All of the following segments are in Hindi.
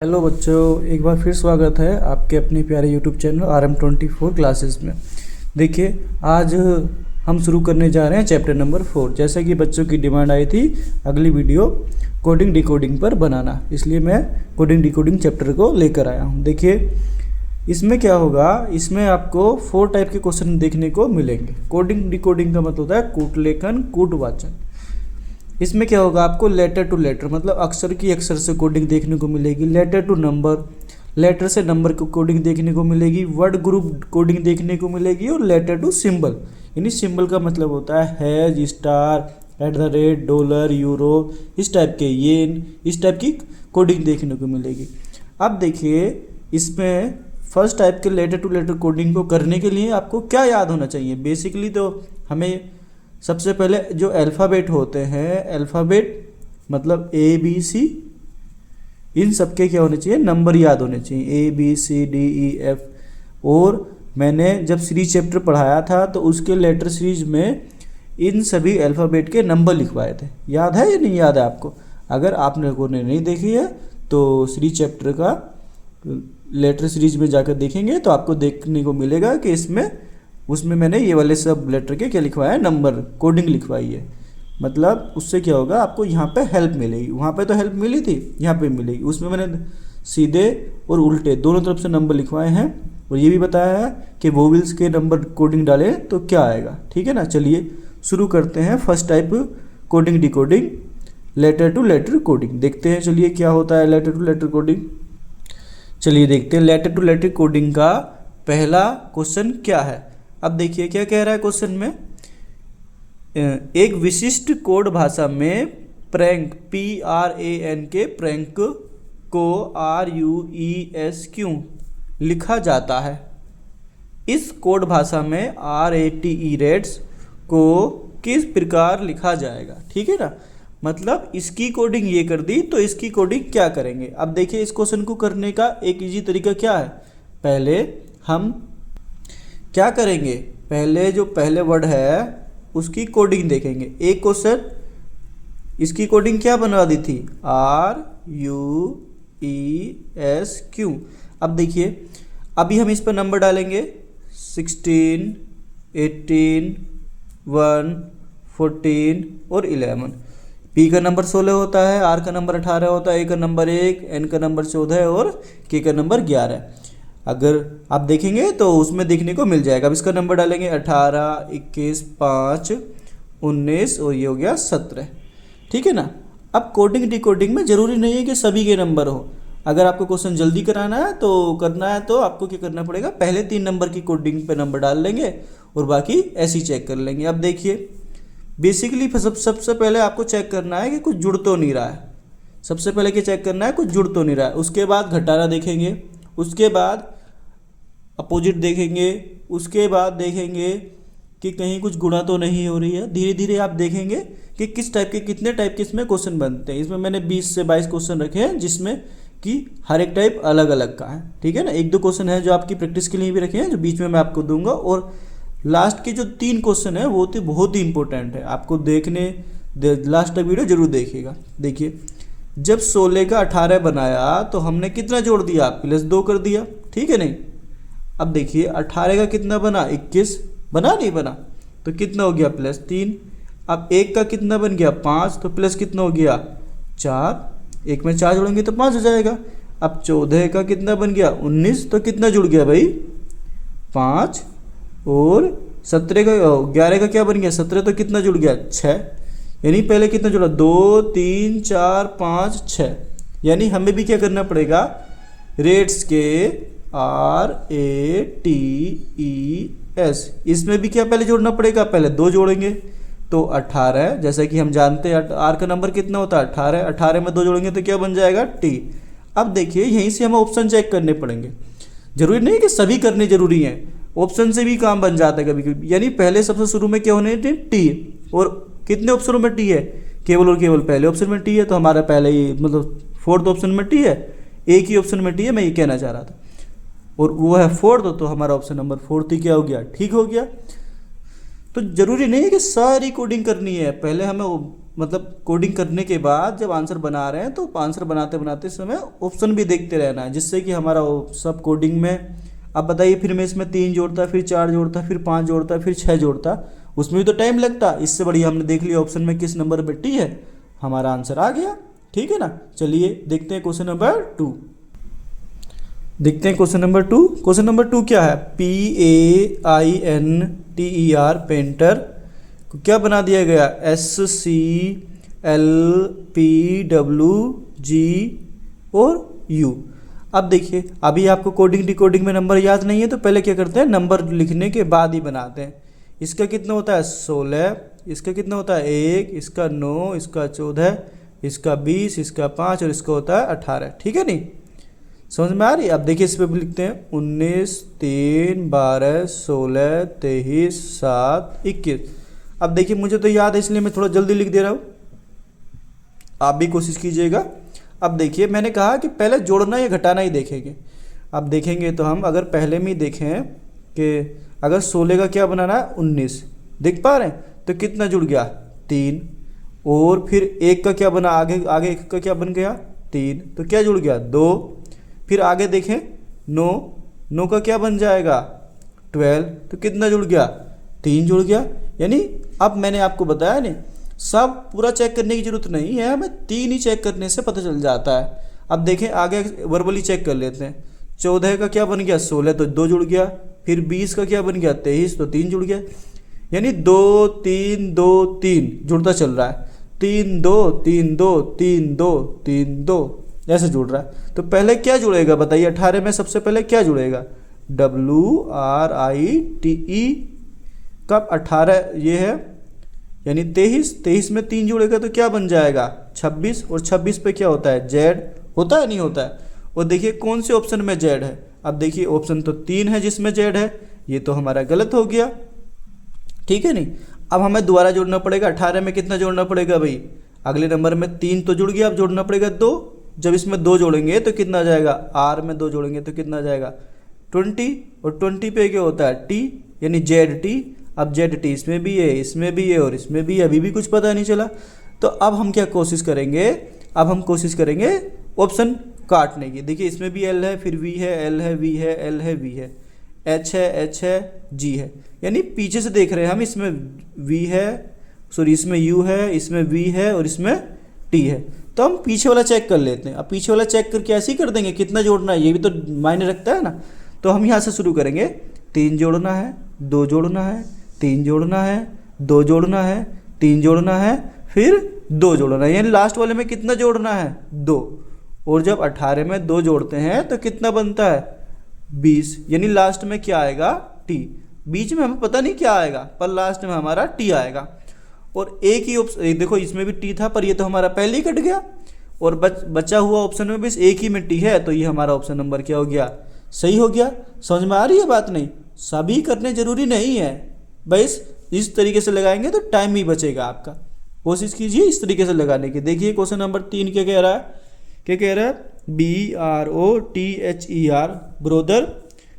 हेलो बच्चों, एक बार फिर स्वागत है आपके अपने प्यारे यूट्यूब चैनल RM24 क्लासेस में। देखिए, आज हम शुरू करने जा रहे हैं चैप्टर नंबर 4। जैसा कि बच्चों की डिमांड आई थी अगली वीडियो कोडिंग डिकोडिंग पर बनाना, इसलिए मैं कोडिंग डिकोडिंग चैप्टर को लेकर आया हूँ। देखिए, इसमें क्या होगा, इसमें आपको 4 टाइप के क्वेश्चन देखने को मिलेंगे। कोडिंग डिकोडिंग का मतलब होता है कूट लेखन कूट वाचन। इसमें क्या होगा, आपको लेटर टू लेटर मतलब अक्षर की अक्षर से कोडिंग देखने को मिलेगी, लेटर टू नंबर लेटर से नंबर की कोडिंग देखने को मिलेगी, वर्ड ग्रुप कोडिंग देखने को मिलेगी, और लेटर टू सिंबल यानी सिंबल का मतलब होता है हैज, स्टार, @ डॉलर, यूरो, इस टाइप के येन, इस टाइप की कोडिंग देखने को मिलेगी। अब देखिए, इसमें फर्स्ट टाइप के लेटर टू लेटर कोडिंग को करने के लिए आपको क्या याद होना चाहिए। बेसिकली तो हमें सबसे पहले जो अल्फ़ाबेट होते हैं, अल्फ़ाबेट मतलब ABC, इन सबके क्या होने चाहिए, नंबर याद होने चाहिए, ABCDEF। और मैंने जब सीरीज चैप्टर पढ़ाया था तो उसके लेटर सीरीज में इन सभी अल्फ़ाबेट के नंबर लिखवाए थे। याद है या नहीं याद है आपको? अगर आप लोगों ने नहीं देखी है तो सीरीज चैप्टर का लेटर सीरीज में जाकर देखेंगे तो आपको देखने को मिलेगा कि उसमें मैंने ये वाले सब लेटर के क्या लिखवाया है, नंबर कोडिंग लिखवाई है। मतलब उससे क्या होगा, आपको यहाँ पे हेल्प मिलेगी। वहाँ पे तो हेल्प मिली थी, यहाँ पे मिलेगी। उसमें मैंने सीधे और उल्टे दोनों तरफ से नंबर लिखवाए हैं, और ये भी बताया है कि वोवेल्स के नंबर कोडिंग डालें तो क्या आएगा। ठीक है ना, चलिए शुरू करते हैं first type coding decoding, letter to letter coding. देखते हैं चलिए क्या होता है लेटर टू लेटर कोडिंग। चलिए देखते हैं लेटर टू लेटर कोडिंग का पहला क्वेश्चन क्या है। अब देखिए क्या कह रहा है क्वेश्चन में, एक विशिष्ट कोड भाषा में प्रैंक PRAN के प्रैंक को RUESQ लिखा जाता है। इस कोड भाषा में RATE को किस प्रकार लिखा जाएगा। ठीक है ना, मतलब इसकी कोडिंग ये कर दी तो इसकी कोडिंग क्या करेंगे। अब देखिए, इस क्वेश्चन को करने का एक इजी तरीका क्या है। पहले हम क्या करेंगे, पहले जो पहले वर्ड है उसकी कोडिंग देखेंगे। एक क्वेश्चन इसकी कोडिंग क्या बनवा दी थी, RUESQ। अब देखिए, अभी हम इस पर नंबर डालेंगे 16, 18, 1, 14 और 11। P का नंबर 16 होता है, R का नंबर 18 होता है, A का नंबर 1, N का नंबर 14 और K का नंबर 11। अगर आप देखेंगे तो उसमें देखने को मिल जाएगा। अब इसका नंबर डालेंगे 18, 21, 5, 19 और ये हो गया 17। ठीक है ना। अब कोडिंग डिकोडिंग में ज़रूरी नहीं है कि सभी के नंबर हो। अगर आपको क्वेश्चन जल्दी कराना है तो आपको क्या करना पड़ेगा, पहले 3 नंबर की कोडिंग पे नंबर डाल लेंगे और बाकी ऐसे ही चेक कर लेंगे। अब देखिए, बेसिकली सबसे पहले आपको चेक करना है कि कुछ जुड़ तो नहीं रहा है। सबसे पहले क्या चेक करना है, कुछ जुड़ तो नहीं रहा है। उसके बाद घटाना देखेंगे, उसके बाद अपोजिट देखेंगे, उसके बाद देखेंगे कि कहीं कुछ गुणा तो नहीं हो रही है। धीरे धीरे आप देखेंगे कि किस टाइप के कितने टाइप के इसमें क्वेश्चन बनते हैं। इसमें मैंने 20 से 22 क्वेश्चन रखे हैं, जिसमें कि हर एक टाइप अलग अलग का है। ठीक है ना, 1-2 क्वेश्चन है जो आपकी प्रैक्टिस के लिए भी रखे हैं, जो बीच में मैं आपको दूंगा। और लास्ट के जो 3 क्वेश्चन है वो तो बहुत ही इंपॉर्टेंट है, आपको लास्ट तक वीडियो जरूर देखिएगा। देखिए, जब 16 का 18 बनाया तो हमने कितना जोड़ दिया, +2 कर दिया। ठीक है नहीं। अब देखिए 18 का कितना बना, 21 बना, नहीं बना, तो कितना हो गया +3। अब 1 का कितना बन गया, 5, तो प्लस कितना हो गया 4। 1 में 4 जोड़ेंगे तो 5 हो जाएगा। अब 14 का कितना बन गया 19, तो कितना जुड़ गया भाई 5। और 11 का क्या बन गया 17, तो कितना जुड़ गया 6। यानी पहले कितना जुड़ा 2, 3, 4, 5, 6। यानी हमें भी क्या करना पड़ेगा, रेट्स के RATES इसमें भी क्या पहले जोड़ना पड़ेगा, पहले 2 जोड़ेंगे तो 18। जैसा कि हम जानते हैं R का नंबर कितना होता है 18, 18 में 2 जोड़ेंगे तो क्या बन जाएगा T। अब देखिए, यहीं से हमें ऑप्शन चेक करने पड़ेंगे। जरूरी नहीं कि सभी करने जरूरी हैं, ऑप्शन से भी काम बन जाता है कभी कभी। यानी पहले सबसे शुरू में क्या होने T, और कितने ऑप्शनों में T है, केवल और केवल पहले ऑप्शन में T है, तो हमारा पहले ही मतलब 4th ऑप्शन में T है, एक ही ऑप्शन में T है, मैं ये कहना चाह रहा था। और वो है 4th, तो हमारा ऑप्शन नंबर 4th ही क्या हो गया, ठीक हो गया। तो जरूरी नहीं है कि सारी कोडिंग करनी है, पहले हमें मतलब कोडिंग करने के बाद जब आंसर बना रहे हैं तो आंसर बनाते बनाते समय ऑप्शन भी देखते रहना है, जिससे कि हमारा सब कोडिंग में, अब बताइए फिर मैं इसमें 3 जोड़ता, फिर 4 जोड़ता, फिर 5 जोड़ता, फिर 6 जोड़ता, उसमें भी तो टाइम लगता। इससे बढ़िया हमने देख लिया ऑप्शन में किस नंबर पर टी है, हमारा आंसर आ गया। ठीक है ना। चलिए देखते हैं क्वेश्चन नंबर 2। देखते हैं क्वेश्चन नंबर 2। क्वेश्चन नंबर 2 क्या है, PAINTER पेंटर को क्या बना दिया गया, SCLPWG और U। अब देखिए अभी आपको कोडिंग डिकोडिंग में नंबर याद नहीं है, तो पहले क्या करते हैं, नंबर लिखने के बाद ही बनाते हैं। इसका कितना होता है 16, इसका कितना होता है 1, इसका 9, इसका 14, इसका 20, इसका 5 और इसका होता है 18। ठीक है नहीं, समझ में आ रही। अब देखिए इस पर भी लिखते हैं 19, 3, 12, 16, 23, 7, 21। अब देखिए मुझे तो याद है इसलिए मैं थोड़ा जल्दी लिख दे रहा हूँ, आप भी कोशिश कीजिएगा। अब देखिए मैंने कहा कि पहले जोड़ना या घटाना ही देखेंगे। अब देखेंगे तो हम अगर पहले में ही देखें कि अगर 16 का क्या बनाना है 19, देख पा रहे हैं, तो कितना जुड़ गया 3, और फिर 1 का क्या बना, आगे 1 का क्या बन गया 3, तो क्या जुड़ गया 2। फिर आगे देखें 9 का क्या बन जाएगा 12, तो कितना जुड़ गया 3 जुड़ गया। यानी अब मैंने आपको बताया नहीं, सब पूरा चेक करने की जरूरत नहीं है, हमें 3 ही चेक करने से पता चल जाता है। अब देखें आगे वर्बली चेक कर लेते हैं। 14 का क्या बन गया 16, तो 2 जुड़ गया। फिर 20 का क्या बन गया 23, तो 3 जुड़ गया। यानी 2 3 2 3 जुड़ता चल रहा है, 3 2 3 2 3 2 3 2 ऐसे जुड़ रहा है। तो पहले क्या जुड़ेगा बताइए, 18 में सबसे पहले क्या जुड़ेगा, WRITE का 18 ये है, यानी 23 में 3 जुड़ेगा तो क्या बन जाएगा 26, और 26 पे क्या होता है जेड होता है नहीं होता है। और देखिए कौन से ऑप्शन में जेड है, अब देखिए ऑप्शन तो 3 है जिसमें जेड है, ये तो हमारा गलत हो गया। ठीक है नहीं, अब हमें दोबारा जोड़ना पड़ेगा। 18 में कितना जोड़ना पड़ेगा भाई, अगले नंबर में 3 तो जुड़ गया, अब जोड़ना पड़ेगा 2। जब इसमें 2 जोड़ेंगे तो कितना आ जाएगा, आर में 2 जोड़ेंगे तो कितना आ जाएगा 20, और 20 पे क्या होता है टी, यानी जेड टी। अब जेड टी इसमें भी है, इसमें भी है और इसमें भी है, अभी भी कुछ पता नहीं चला। तो अब हम क्या कोशिश करेंगे, अब हम कोशिश करेंगे ऑप्शन काटने की। देखिए इसमें भी एल है, फिर वी है, एल है, वी है, एल है, वी है, एच है, जी है, यानी पीछे से देख रहे हैं हम, इसमें वी है, सॉरी इसमें यू है, इसमें वी है और इसमें टी है। तो हम पीछे वाला चेक कर लेते हैं। अब पीछे वाला चेक करके ऐसे ही कर देंगे, कितना जोड़ना है ये भी तो मायने रखता है ना। तो हम यहाँ से शुरू करेंगे, 3 जोड़ना है, 2 जोड़ना है, 3 जोड़ना है, 2 जोड़ना है, 3 जोड़ना है, फिर 2 जोड़ना है, यानी लास्ट वाले में कितना जोड़ना है 2। और जब 18 में 2 जोड़ते हैं तो कितना बनता है 20, यानी लास्ट में क्या आएगा टी। बीच में हमें पता नहीं क्या आएगा, पर लास्ट में हमारा टी आएगा। और एक ही ऑप्शन देखो, इसमें भी टी था पर ये तो हमारा पहले ही कट गया, और बचा हुआ ऑप्शन में बस एक ही में टी है, तो ये हमारा ऑप्शन नंबर क्या हो गया, सही हो गया। समझ में आ रही है बात नहीं, सभी करने जरूरी नहीं है, बस इस तरीके से लगाएंगे तो टाइम ही बचेगा आपका। कोशिश कीजिए इस तरीके से लगाने की। देखिए क्वेश्चन नंबर 3 क्या कह रहा है, क्या कह रहा है, BROTHER ब्रोदर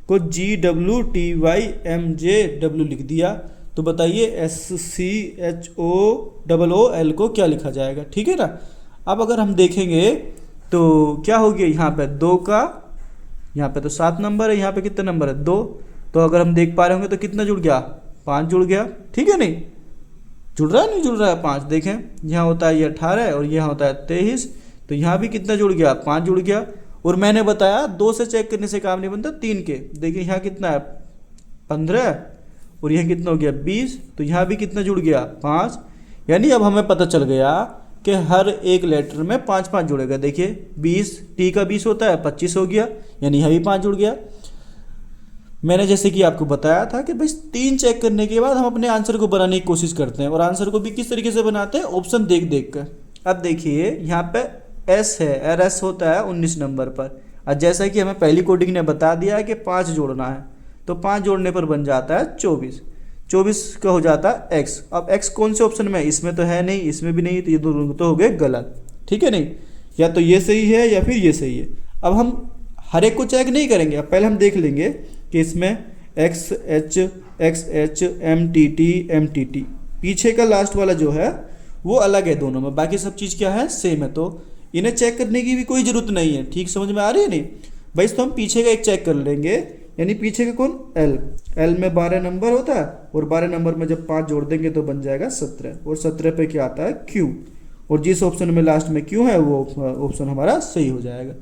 को GWTYMJW लिख दिया, तो बताइए SCHOOOL को क्या लिखा जाएगा। ठीक है ना। अब अगर हम देखेंगे तो क्या हो गया, यहाँ पे 2 का, यहाँ पे तो 7 नंबर है, यहाँ पे कितना नंबर है 2, तो अगर हम देख पा रहे होंगे तो कितना जुड़ गया 5 जुड़ गया। ठीक है नहीं, जुड़ रहा है नहीं जुड़ रहा है 5, देखें यहाँ होता है ये 18 और यहाँ होता है 23, तो यहाँ भी कितना जुड़ गया 5 जुड़ गया। और मैंने बताया 2 से चेक करने से काम नहीं बनता, 3 के। देखिए यहाँ कितना है 15 और यहाँ कितना हो गया 20, तो यहाँ भी कितना जुड़ गया 5। यानी अब हमें पता चल गया कि हर एक लेटर में 5-5 जुड़ेगा। देखिए 20 टी का 20 होता है, 25 हो गया, यानी यहाँ भी 5 जुड़ गया। मैंने जैसे कि आपको बताया था कि बस 3 चेक करने के बाद हम अपने आंसर को बनाने की कोशिश करते हैं, और आंसर को भी किस तरीके से बनाते हैं, ऑप्शन देख देख कर। अब देखिए यहाँ पे एस है, और एस होता है 19 नंबर पर, और जैसा कि हमें पहली कोडिंग ने बता दिया है कि 5 जोड़ना है, तो 5 जोड़ने पर बन जाता है 24, 24 का हो जाता है एक्स। अब एक्स कौन से ऑप्शन में है, इसमें तो है नहीं, इसमें भी नहीं, तो ये दोनों तो हो गए गलत। ठीक है नहीं, या तो ये सही है या फिर ये सही है। अब हम हर एक को चेक नहीं करेंगे, अब पहले हम देख लेंगे कि इसमें XH XH MTT MTT, पीछे का लास्ट वाला जो है वो अलग है दोनों में, बाकी सब चीज़ क्या है, सेम है। तो इन्हें चेक करने की भी कोई ज़रूरत नहीं है। ठीक समझ में आ रही है नहीं भाई? तो हम पीछे का एक चेक कर लेंगे, यानी पीछे का कौन, एल में 12 नंबर होता है, और 12 नंबर में जब 5 जोड़ देंगे तो बन जाएगा 17, और 17 पे क्या आता है, क्यू, और जिस ऑप्शन में लास्ट में क्यू है वो ऑप्शन हमारा सही हो जाएगा।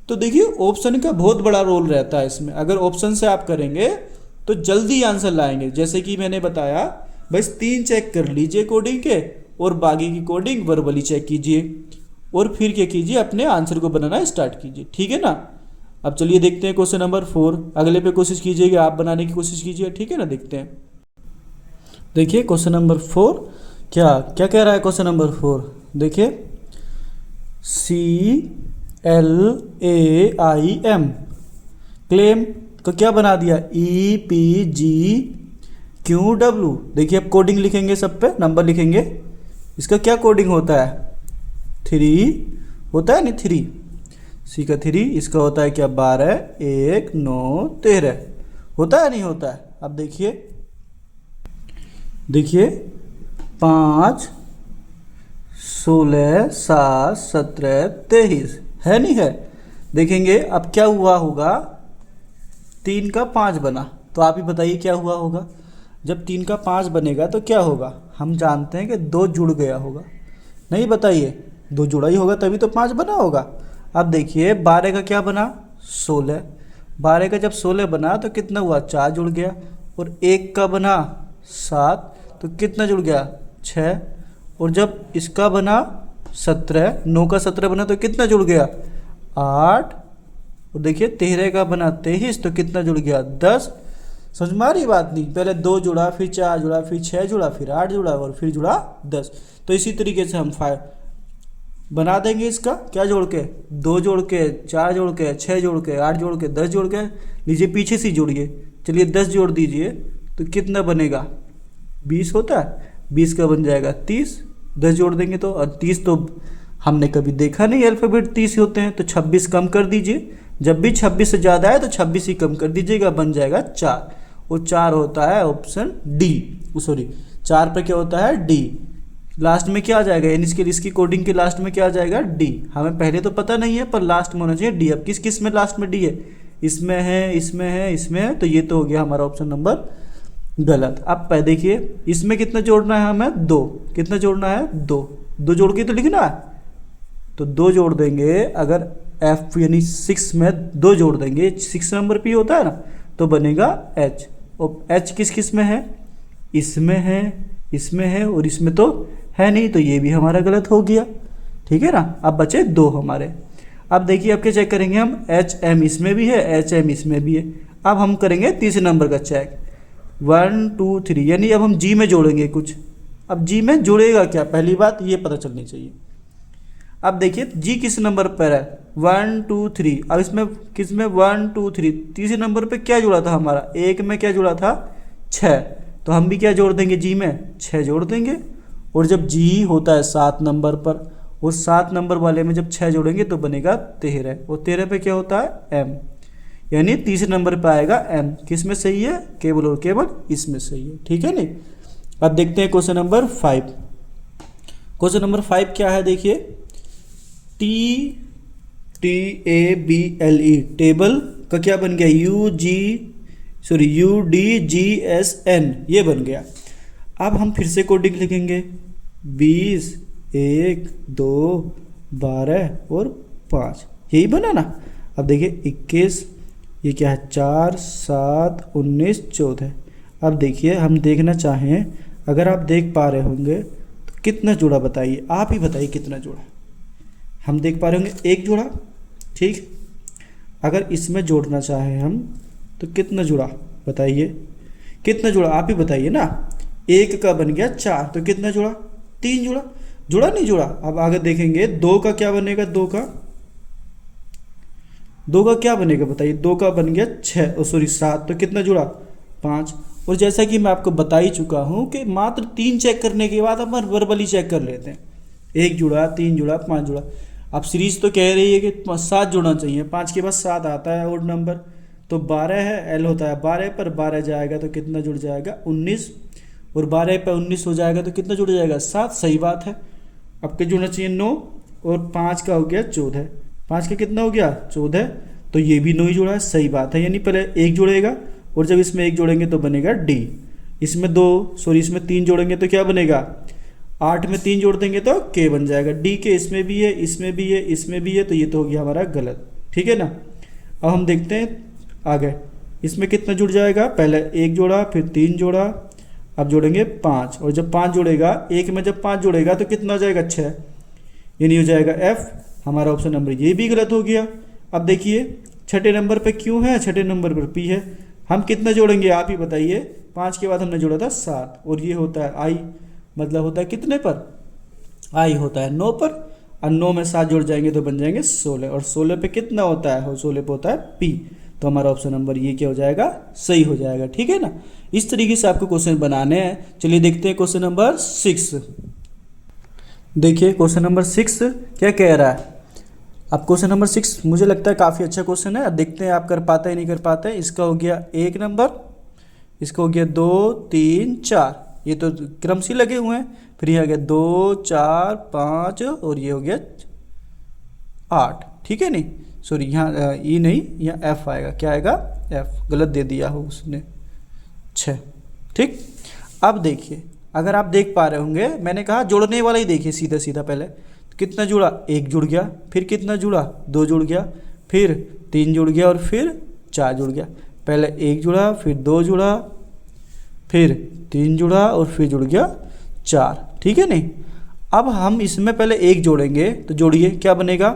तो देखिए ऑप्शन का बहुत बड़ा रोल रहता है इसमें। अगर ऑप्शन से आप करेंगे तो जल्दी आंसर लाएंगे। जैसे कि मैंने बताया, बस 3 चेक कर लीजिए कोडिंग के, और बाकी की कोडिंग वर्बली चेक कीजिए, और फिर क्या कीजिए, अपने आंसर को बनाना स्टार्ट कीजिए। ठीक है ना? अब चलिए देखते हैं क्वेश्चन नंबर 4। अगले पे कोशिश कीजिएगा, आप बनाने की कोशिश कीजिए। ठीक है ना? देखते हैं। देखिए क्वेश्चन नंबर 4 क्या क्या कह रहा है। क्वेश्चन नंबर 4 देखिए, CLAIM क्लेम को क्या बना दिया, EPGQW। देखिए अब कोडिंग लिखेंगे, सब पे नंबर लिखेंगे। इसका क्या कोडिंग होता है, 3 होता है नहीं, 3 सी का 3। इसका होता है क्या, 12 1 9 13 होता है नहीं होता है। अब देखिए 5 16 7 17 23 है नहीं है। देखेंगे अब क्या हुआ होगा, 3 का 5 बना, तो आप ही बताइए क्या हुआ होगा। जब 3 का 5 बनेगा तो क्या होगा, हम जानते हैं कि 2 जुड़ गया होगा, नहीं बताइए, 2 जुड़ा ही होगा तभी तो 5 बना होगा। अब देखिए 12 का क्या बना, 16, 12 का जब 16 बना तो कितना हुआ, 4 जुड़ गया, और 1 का बना 7 तो कितना जुड़ गया, 6, और जब इसका बना 17, 9 का 17 बना तो कितना जुड़ गया, 8, और देखिए 13 का बना 23 तो कितना जुड़ गया, 10। समझ में आ रही बात नहीं, पहले 2 जुड़ा, फिर 4 जुड़ा, फिर 6 जुड़ा, फिर 8 जुड़ा, और फिर जुड़ा 10। तो इसी तरीके से हम बना देंगे इसका, क्या जोड़ के, 2 जोड़ के, 4 जोड़ के, 6 जोड़ के, 8 जोड़ के, 10 जोड़ के। लीजिए पीछे से जोड़िए, चलिए 10 जोड़ दीजिए तो कितना बनेगा, 20 होता है, 20 का बन जाएगा 30, 10 जोड़ देंगे तो, और 30 तो हमने कभी देखा नहीं अल्फ़ाबेट 30 होते हैं, तो 26 कम कर दीजिए। जब भी 26 से ज़्यादा है तो 26 ही कम कर दीजिएगा, बन जाएगा 4, और 4 होता है ऑप्शन डी, सॉरी 4 पे क्या होता है, डी। लास्ट में क्या आ जाएगा, यानी इसकी कोडिंग के लास्ट में क्या आ जाएगा, डी। हमें पहले तो पता नहीं है, पर लास्ट में होना चाहिए डी। अब किस किस में लास्ट में डी है, इसमें है, इसमें है, इसमें है, तो ये तो हो गया हमारा ऑप्शन नंबर गलत। अब देखिए इसमें कितना जोड़ना है हमें, 2, कितना जोड़ना है, 2 जोड़ के तो लिखना है, तो 2 जोड़ देंगे। अगर F यानी 6 में 2 जोड़ देंगे, 6 नंबर पे होता है ना, तो बनेगा H। और H किस किस में है, इसमें है, इसमें है, और इसमें तो है नहीं, तो ये भी हमारा गलत हो गया। ठीक है ना? अब बचे 2 हमारे। अब देखिए अब क्या चेक करेंगे हम, HM इसमें भी है, HM इसमें भी है। अब हम करेंगे तीसरे नंबर का चेक, 1 2 3, यानी अब हम G में जोड़ेंगे कुछ। अब G में जोड़ेगा क्या, पहली बात ये पता चलनी चाहिए। अब देखिए G किस नंबर पर है, 1 2 3। अब इसमें किस में, 1 2 3, तीसरे नंबर पे क्या जुड़ा था हमारा, 1 में क्या जुड़ा था, 6, तो हम भी क्या जोड़ देंगे, G में 6 जोड़ देंगे। और जब G होता है 7 नंबर पर, और 7 नंबर वाले में जब 6 जोड़ेंगे तो बनेगा 13, और 13 पे क्या होता है, M, यानी तीसरे नंबर पे आएगा M। किस में सही है, केवल और केवल इसमें सही है। ठीक है नहीं? अब देखते हैं क्वेश्चन नंबर 5। क्वेश्चन नंबर 5 क्या है, देखिए TABLE टेबल का क्या बन गया, UDGSN ये बन गया। अब हम फिर से कोडिंग लिखेंगे, 20 1 2 12 और 5, यही बना ना। अब देखिए 21, ये क्या है, 4 7 19 14। अब देखिए हम देखना चाहें, अगर आप देख पा रहे होंगे तो कितना जुड़ा, बताइए, आप ही बताइए कितना जुड़ा। हम देख पा रहे होंगे 1 जुड़ा, ठीक। अगर इसमें जोड़ना चाहें हम तो कितना जुड़ा, बताइए कितना जुड़ा, आप ही बताइए ना। 1 का बन गया 4, तो कितना जुड़ा, 3 जुड़ा, जुड़ा नहीं जुड़ा। अब आगे देखेंगे 2 का क्या बनेगा, 2 का क्या बनेगा, बताइए। 2 का बन गया 7, तो कितना जुड़ा, 5। और जैसा कि मैं आपको बता ही चुका हूँ कि मात्र 3 चेक करने के बाद हम वर्बली चेक कर लेते हैं, 1 जुड़ा, 3 जुड़ा, 5 जुड़ा। अब सीरीज तो कह रही है कि 7 जुड़ना चाहिए, 5 के बाद 7 आता है ओड नंबर, तो 12 है, L होता है 12 पर 12 जाएगा तो कितना जुड़ जाएगा, 19। और 12 पे 19 हो जाएगा तो कितना जुड़ जाएगा 7। सही बात है। अब क्या जुड़ना चाहिए 9 और 5 का हो गया 14। 5 का कितना हो गया 14, तो ये भी 9 ही जुड़ा है। सही बात है, यानी पहले 1 जुड़ेगा और जब इसमें 1 जोड़ेंगे तो बनेगा डी। इसमें 3 जोड़ेंगे तो क्या बनेगा 8 में 3 जोड़ देंगे तो के बन जाएगा। डी के इसमें भी है, इसमें भी है, इसमें भी है, तो ये तो हो गया हमारा गलत। ठीक है ना। अब हम देखते हैं आगे, इसमें कितना जुड़ जाएगा, पहले 1 जोड़ा फिर 3 जोड़ा, अब जोड़ेंगे 5, और जब 5 जोड़ेगा 1 में जब 5 जोड़ेगा तो कितना हो जाएगा 6, यानी हो जाएगा एफ। हमारा ऑप्शन नंबर ये भी गलत हो गया। अब देखिए छठे नंबर पे क्यों है, छठे नंबर पर पी है। हम कितना जोड़ेंगे आप ही बताइए। 5 के बाद हमने जोड़ा था 7 और ये होता है आई, मतलब होता है कितने पर, आई होता है 9 पर, और 9 में 7 जोड़ जाएंगे तो बन जाएंगे 16, और 16 पे कितना होता है, 16 पे होता है पी। तो हमारा ऑप्शन नंबर ये क्या हो जाएगा, सही हो जाएगा। ठीक है ना। इस तरीके से आपको क्वेश्चन बनाने हैं। चलिए देखते हैं क्वेश्चन नंबर 6। देखिए क्वेश्चन नंबर 6 क्या कह रहा है। अब क्वेश्चन नंबर 6 मुझे लगता है काफ़ी अच्छा क्वेश्चन है। अब देखते हैं आप कर पाते हैं नहीं कर पाते हैं। इसका हो गया 1 नंबर, इसका हो गया 2 3 4, ये तो क्रम से लगे हुए हैं। फिर ये आ गया 2 4 5 और ये हो गया 8। ठीक है नहीं, सॉरी यहाँ ई नहीं, यहाँ एफ आएगा। क्या आएगा एफ, गलत दे दिया हो उसने 6। ठीक। अब देखिए अगर आप देख पा रहे होंगे, मैंने कहा जोड़ने वाला ही देखिए सीधा सीधा। पहले कितना जुड़ा, 1 जुड़ गया, फिर कितना जुड़ा 2 जुड़ गया, फिर 3 जुड़ गया और फिर 4 जुड़ गया। पहले 1 जुड़ा, फिर 2 जुड़ा, फिर 3 जुड़ा और फिर जुड़ गया 4। ठीक है नहीं। अब हम इसमें पहले 1 जोड़ेंगे, तो जोड़िए क्या बनेगा,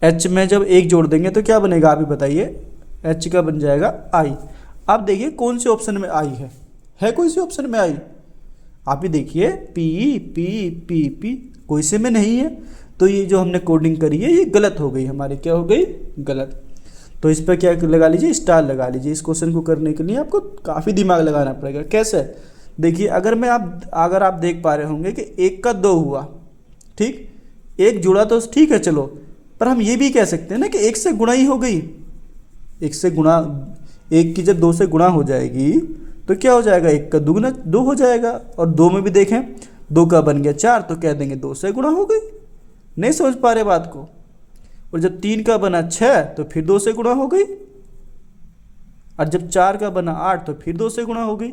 एच में जब 1 जोड़ देंगे तो क्या बनेगा आप ही बताइए, एच का बन जाएगा आई। अब देखिए कौन से ऑप्शन में आई है कोई से ऑप्शन में आई, आप ही देखिए पी पी पी पी, कोई से में नहीं है। तो ये जो हमने कोडिंग करी है ये गलत हो गई हमारी, क्या हो गई गलत। तो इस पर क्या लगा लीजिए, स्टार लगा लीजिए। इस क्वेश्चन को करने के लिए आपको काफ़ी दिमाग लगाना पड़ेगा। कैसे, देखिए अगर आप देख पा रहे होंगे कि 1 का 2 हुआ, ठीक, 1 जुड़ा तो ठीक है चलो, पर हम ये भी कह सकते हैं ना कि 1 से गुणा ही हो गई। 1 से गुणा, 1 की जब 2 से गुणा हो जाएगी तो क्या हो जाएगा, 1 का दुगुना 2 हो जाएगा। और 2 में भी देखें 2 का बन गया 4, तो कह देंगे 2 से गुणा हो गई। नहीं समझ पा रहे बात को। और जब 3 का बना 6 तो फिर 2 से गुणा हो गई, और जब 4 का बना 8 तो फिर 2 से गुणा हो गई।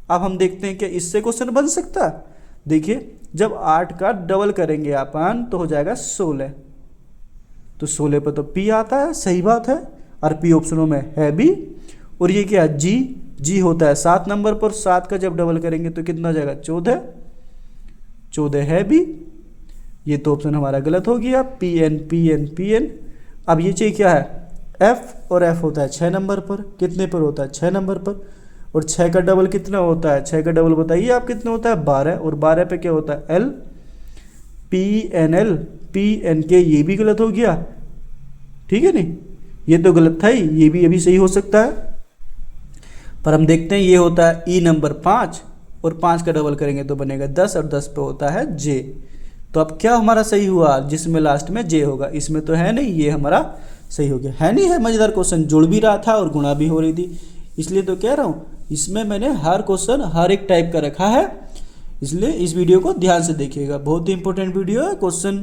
अब हम देखते हैं कि इससे क्वेश्चन बन सकता है। देखिए जब 8 का डबल करेंगे अपन तो हो जाएगा 16, तो 16 पर तो पी आता है। सही बात है, और पी ऑप्शनों में है भी। और ये क्या, जी होता है 7 नंबर पर। 7 का जब डबल करेंगे तो कितना हो जाएगा 14 है भी। ये तो ऑप्शन हमारा गलत हो गया, पी एन। अब ये चाहिए क्या है एफ, और एफ होता है 6 नंबर पर। कितने पर होता है 6 नंबर पर। और 6 का डबल कितना होता है, 6 का डबल बताइए आप कितना होता है 12, और 12 पे क्या होता है एल, पी एन के, ये भी गलत हो गया। ठीक है नहीं, ये तो गलत था ही, ये भी अभी सही हो सकता है। पर हम देखते हैं ये होता है ई नंबर 5, और 5 का डबल करेंगे तो बनेगा 10, और 10 पे होता है जे। तो अब क्या हमारा सही हुआ, जिसमें लास्ट में जे होगा। इसमें तो है नहीं, ये हमारा सही हो गया। है नहीं है मजेदार क्वेश्चन, जुड़ भी रहा था और गुणा भी हो रही थी। इसलिए तो कह रहा हूँ इसमें मैंने हर क्वेश्चन हर एक टाइप का रखा है, इसलिए इस वीडियो को ध्यान से देखिएगा। बहुत ही इंपॉर्टेंट वीडियो है, क्वेश्चन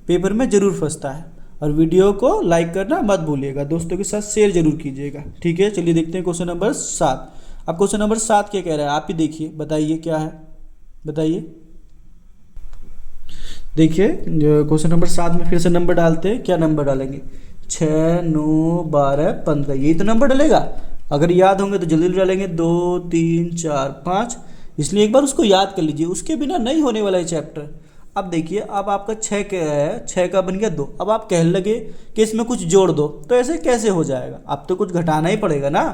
पेपर में जरूर फंसता है। और वीडियो को लाइक करना मत भूलिएगा, दोस्तों के साथ शेयर जरूर कीजिएगा। ठीक है, चलिए देखते हैं क्वेश्चन नंबर 7। अब क्वेश्चन नंबर 7 क्या कह रहा है आप ही देखिए, बताइए क्या है, बताइए। देखिए क्वेश्चन नंबर 7 में फिर से नंबर डालते हैं। क्या नंबर डालेंगे, 6 9 12 15, यही तो नंबर डलेगा। अगर याद होंगे तो जल्दी डालेंगे 2 3 4 5, इसलिए एक बार उसको याद कर लीजिए, उसके बिना नहीं होने वाला है चैप्टर। अब देखिए अब आपका 6 क्या है, 6 का बन गया 2। अब आप कहने लगे कि इसमें कुछ जोड़ दो, तो ऐसे कैसे हो जाएगा, अब तो कुछ घटाना ही पड़ेगा ना।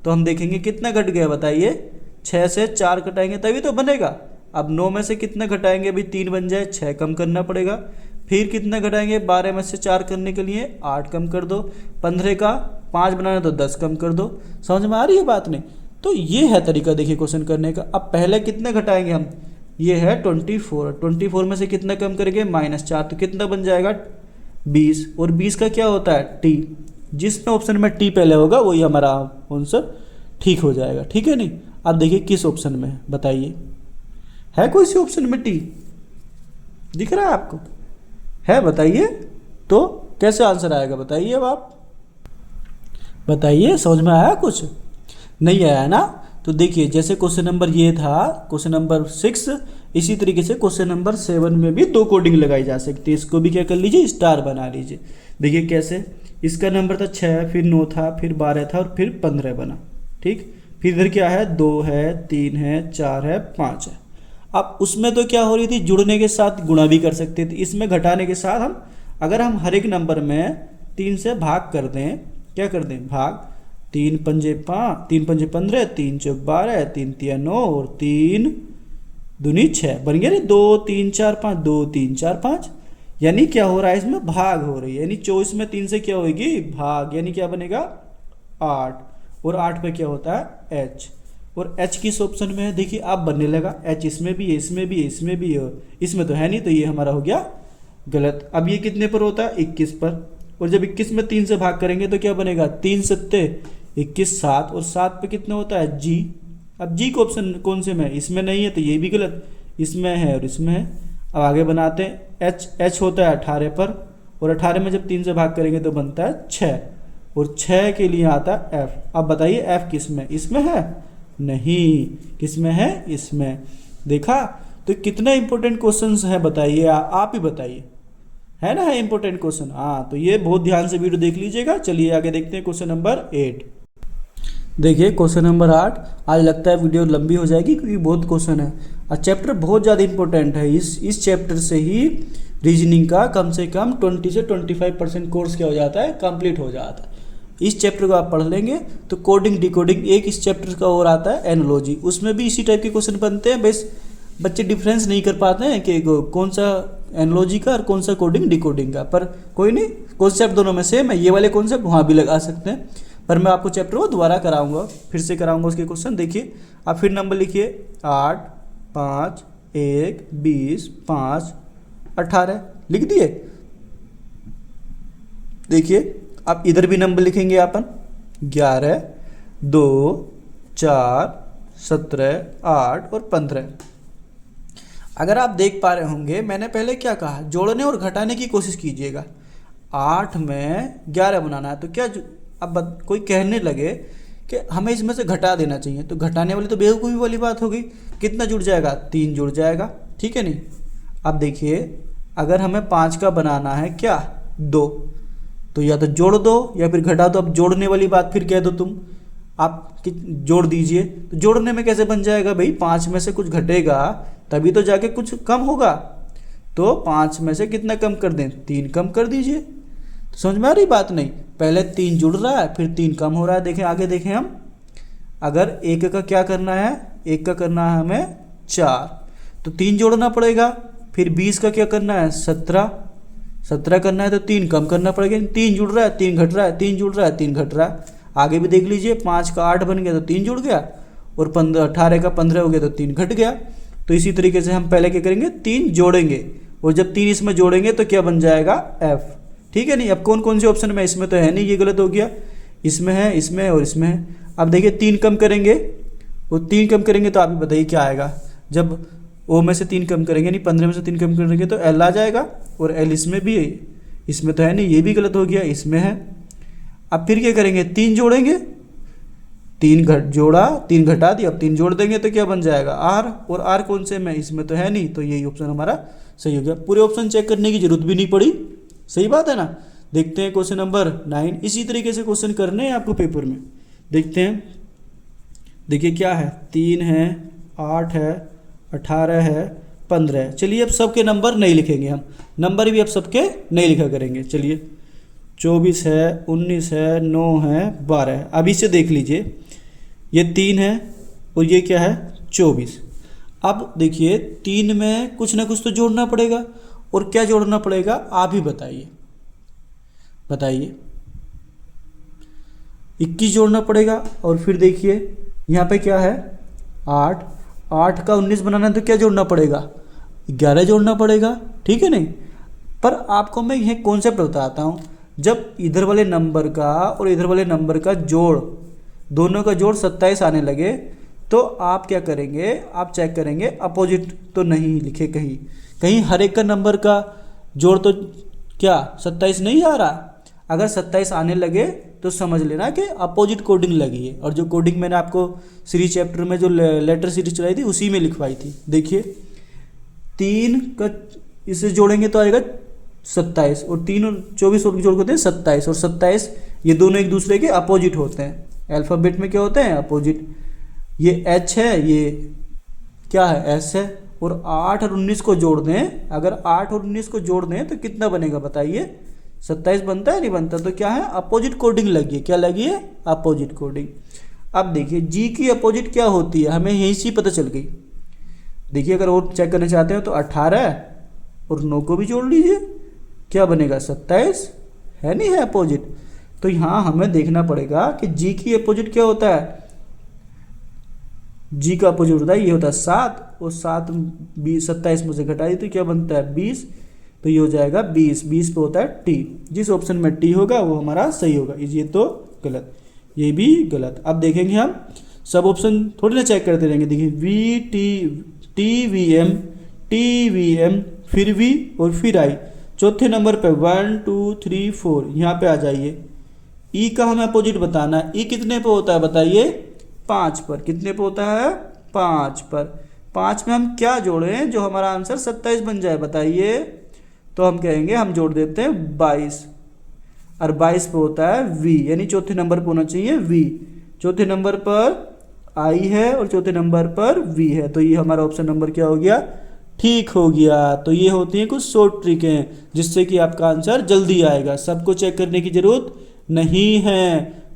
तो हम देखेंगे कितना घट गया बताइए, 6 से 4 घटाएंगे तभी तो बनेगा। अब 9 में से कितना घटाएंगे, अभी 3 बन जाए, 6 कम करना पड़ेगा। फिर कितना घटाएंगे, 12 में से 4 करने के लिए 8 कम कर दो, 15 का 5 बनाना तो 10 कम कर दो। समझ में आ रही है बात नहीं। तो ये है तरीका देखिए क्वेश्चन करने का। अब पहले कितने घटाएंगे हम, ये है 24 में से कितना कम करेंगे -4, तो कितना बन जाएगा 20। और 20 का क्या होता है टी, जिसमें ऑप्शन में टी पहले होगा वही हमारा आंसर ठीक हो जाएगा। ठीक है नहीं। अब देखिए किस ऑप्शन में है, बताइए। है कोई सी ऑप्शन में टी दिख रहा है आपको? है, बताइए। तो कैसे आंसर आएगा बताइए अब आप बताइए। समझ में आया? कुछ नहीं आया ना? तो देखिए जैसे क्वेश्चन नंबर ये था, क्वेश्चन नंबर 6, इसी तरीके से क्वेश्चन नंबर 7 में भी 2 कोडिंग लगाई जा सकती है। इसको भी क्या कर लीजिए, स्टार बना लीजिए। देखिए कैसे, इसका नंबर था 6, फिर 9 था, फिर 12 था और फिर 15 बना। ठीक, फिर इधर क्या है, 2 है, 3 है, 4 है, 5 है। अब उसमें तो क्या हो रही थी, जुड़ने के साथ गुणा भी कर सकते थे। इसमें घटाने के साथ हम, अगर हम हर एक नंबर में 3 से भाग कर दें, क्या कर दें, भाग, 3 पंजे 5, 3 पंजे 15, 3 चौक 12, 3 तिया 9 और 3 दूनी 6 बन गया। 2 3 4 5, 2 3 4 5, यानी क्या हो रहा है, इसमें भाग हो रही है। यानी 24 में 3 से क्या होगी, भाग, यानी क्या बनेगा 8, और 8 पे क्या होता है h, और h किस ऑप्शन में है, देखिए अब बनने लगा। h इसमें भी है, इसमें भी है, इसमें भी है, इसमें तो है नहीं, तो ये हमारा हो गया गलत। अब ये कितने पर होता है, 21 पर, और जब 21 में 3 से भाग करेंगे तो क्या बनेगा, 3 सत्ते 21, 7, और 7 पे कितना होता है g। अब g का ऑप्शन कौन से में है, इसमें नहीं है, तो ये भी गलत, इसमें है और इसमें है। अब आगे बनाते हैं, h होता है 18 पर, और 18 में जब 3 से भाग करेंगे तो बनता है 6, और 6 के लिए आता है f। अब बताइए f किस में, इसमें है नहीं, किस में है, इसमें। देखा, तो कितना इंपॉर्टेंट क्वेश्चन है बताइए, आप ही बताइए, है ना, है इंपॉर्टेंट क्वेश्चन। हाँ, तो ये बहुत ध्यान से वीडियो देख लीजिएगा। चलिए आगे देखते हैं क्वेश्चन नंबर 8। देखिए क्वेश्चन नंबर 8, आज लगता है वीडियो लंबी हो जाएगी क्योंकि बहुत क्वेश्चन है और चैप्टर बहुत ज़्यादा इंपॉर्टेंट है। इस चैप्टर से ही रीजनिंग का कम से कम 20 से 25% कोर्स क्या हो जाता है, कंप्लीट हो जाता है। इस चैप्टर को आप पढ़ लेंगे तो कोडिंग डिकोडिंग, एक इस चैप्टर का और आता है एनालॉजी, उसमें भी इसी टाइप के क्वेश्चन बनते हैं। बस बच्चे डिफरेंस नहीं कर पाते हैं कि कौन सा एनालॉजी का और कौन सा कोडिंग डिकोडिंग का, पर कोई नहीं, कॉन्सेप्ट दोनों में सेम है। ये वाले कॉन्सेप्ट वहाँ भी लगा सकते हैं, पर मैं आपको चैप्टर को दोबारा कराऊंगा, फिर से कराऊंगा उसके क्वेश्चन। देखिए आप फिर नंबर लिखिए, 8 5 1 20 5 18 लिख दिए। देखिए अब इधर भी नंबर लिखेंगे अपन, 11 2 4 17 8 और 15। अगर आप देख पा रहे होंगे, मैंने पहले क्या कहा, जोड़ने और घटाने की कोशिश कीजिएगा। 8 में 11 बनाना है तो क्या, अब कोई कहने लगे कि हमें इसमें से घटा देना चाहिए, तो घटाने वाली तो बेवकूफ़ी वाली बात होगी। कितना जुड़ जाएगा, 3 जुड़ जाएगा, ठीक है नहीं। अब देखिए अगर हमें 5 का बनाना है क्या, 2, तो या तो जोड़ दो या फिर घटा दो। अब जोड़ने वाली बात फिर कह दो तुम, आप जोड़ दीजिए, तो जोड़ने में कैसे बन जाएगा भाई, 5 में से कुछ घटेगा तभी तो जाके कुछ कम होगा। तो 5 में से कितना कम कर दें, 3 कम कर दीजिए। तो समझ में आ रही बात? नहीं, पहले 3 जुड़ रहा है फिर 3 कम हो रहा है। देखें आगे देखें हम, अगर 1 का क्या करना है, 1 का करना है हमें 4, तो 3 जोड़ना पड़ेगा। फिर 20 का क्या करना है, 17 करना है तो 3 कम करना पड़ेगा। 3 जुड़ रहा है 3 घट रहा है, 3 जुड़ रहा है 3 घट रहा है। आगे भी देख लीजिए, 5 का 8 बन गया तो 3 जुड़ गया, और 18 का 15 हो गया तो 3 घट गया। तो इसी तरीके से हम पहले क्या करेंगे, 3 जोड़ेंगे, और जब 3 इसमें जोड़ेंगे तो क्या बन जाएगा, f, ठीक है नहीं। अब कौन कौन से ऑप्शन में, इसमें तो है नहीं, ये गलत हो गया, इसमें है, इसमें है और इसमें है। अब देखिए 3 कम करेंगे, वो 3 कम करेंगे तो आप ही बताइए क्या आएगा। जब ओ में से 3 कम करेंगे, यानी 15 में से 3 कम करेंगे तो l आ जाएगा, और l इसमें भी है, इसमें तो है नहीं, ये भी गलत हो गया, इसमें है। अब फिर क्या करेंगे, 3 जोड़ेंगे, 3 जोड़ा 3 घटा दिया, अब 3 जोड़ देंगे तो क्या बन जाएगा, r, और r कौन से में, इसमें तो है नहीं, तो यही ऑप्शन हमारा सही हो गया। पूरे ऑप्शन चेक करने की जरूरत भी नहीं पड़ी, सही बात है ना। देखते हैं क्वेश्चन नंबर 9। इसी तरीके से क्वेश्चन करने हैं आपको पेपर में, देखते हैं। देखिए क्या है, 3 है, 8 है, 18 है, 15 है। चलिए अब सबके नंबर नहीं लिखेंगे हम, नंबर भी अब सबके नहीं लिखा करेंगे। चलिए 24 है, 19 है, 9 है, 12 है। अब इसे देख लीजिए, ये 3 है और ये क्या है, 24। अब देखिए 3 में कुछ ना कुछ तो जोड़ना पड़ेगा, और क्या जोड़ना पड़ेगा आप ही बताइए, बताइए। 21 जोड़ना पड़ेगा, और फिर देखिए यहाँ पे क्या है, 8, 8 का 19 बनाना है तो क्या जोड़ना पड़ेगा, 11 जोड़ना पड़ेगा, ठीक है नहीं। पर आपको मैं यह कॉन्सेप्ट बताता हूँ, जब इधर वाले नंबर का और इधर वाले नंबर का जोड़, दोनों का जोड़ 27 आने लगे, तो आप क्या करेंगे, आप चेक करेंगे अपोजिट तो नहीं लिखे कहीं, कहीं हर एक का नंबर का जोड़ तो क्या 27 नहीं आ रहा। अगर 27 आने लगे तो समझ लेना कि अपोजिट कोडिंग लगी है। और जो कोडिंग मैंने आपको सीरीज चैप्टर में जो लेटर सीरीज चलाई थी उसी में लिखवाई थी। देखिए 3 का इसे जोड़ेंगे तो आएगा 27 और 3 और 24 और जोड़ होते हैं 27 और 27 ये दोनों एक दूसरे के अपोजिट होते हैं। अल्फ़ाबेट में क्या होते हैं अपोजिट। ये H है, ये क्या है S है। और 8 और 19 को जोड़ दें, अगर 8 और 19 को जोड़ दें तो कितना बनेगा बताइए, 27 बनता है नहीं बनता। तो क्या है अपोजिट कोडिंग लगी है। क्या लगी है अपोजिट कोडिंग। अब देखिए जी की अपोजिट क्या होती है, हमें यहीं से पता चल गई। देखिए अगर और चेक करना चाहते हैं तो 18 और 9 को भी जोड़ लीजिए, क्या बनेगा 27 है नहीं है अपोजिट। तो यहाँ हमें देखना पड़ेगा कि जी की अपोजिट क्या होता है। जी का अपोजिट होता है ये होता है 7 और 7 27 में से घटाइए तो क्या बनता है 20। तो ये हो जाएगा 20 पे होता है टी। जिस ऑप्शन में टी होगा वो हमारा सही होगा। ये तो गलत, ये भी गलत। अब देखेंगे हम सब ऑप्शन थोड़ी ना चेक करते रहेंगे। देखिए वी टी वी एम फिर वी और फिर आई। चौथे नंबर पे 1 2 3 4 यहाँ पे आ जाइए। ई का हमें अपोजिट बताना है। ई कितने पे होता है बताइए 5 पर। कितने पे होता है 5 पर। 5 में हम क्या जोड़ें जो हमारा आंसर 27 बन जाए बताइए। तो हम कहेंगे हम जोड़ देते हैं 22 और 22 पे होता है वी, यानी चौथे नंबर पर होना चाहिए वी। चौथे नंबर पर आई है और चौथे नंबर पर वी है। तो ये हमारा ऑप्शन नंबर क्या हो गया ठीक हो गया। तो ये होती हैं कुछ शॉर्ट ट्रिकें जिससे कि आपका आंसर जल्दी आएगा। सबको चेक करने की ज़रूरत नहीं है।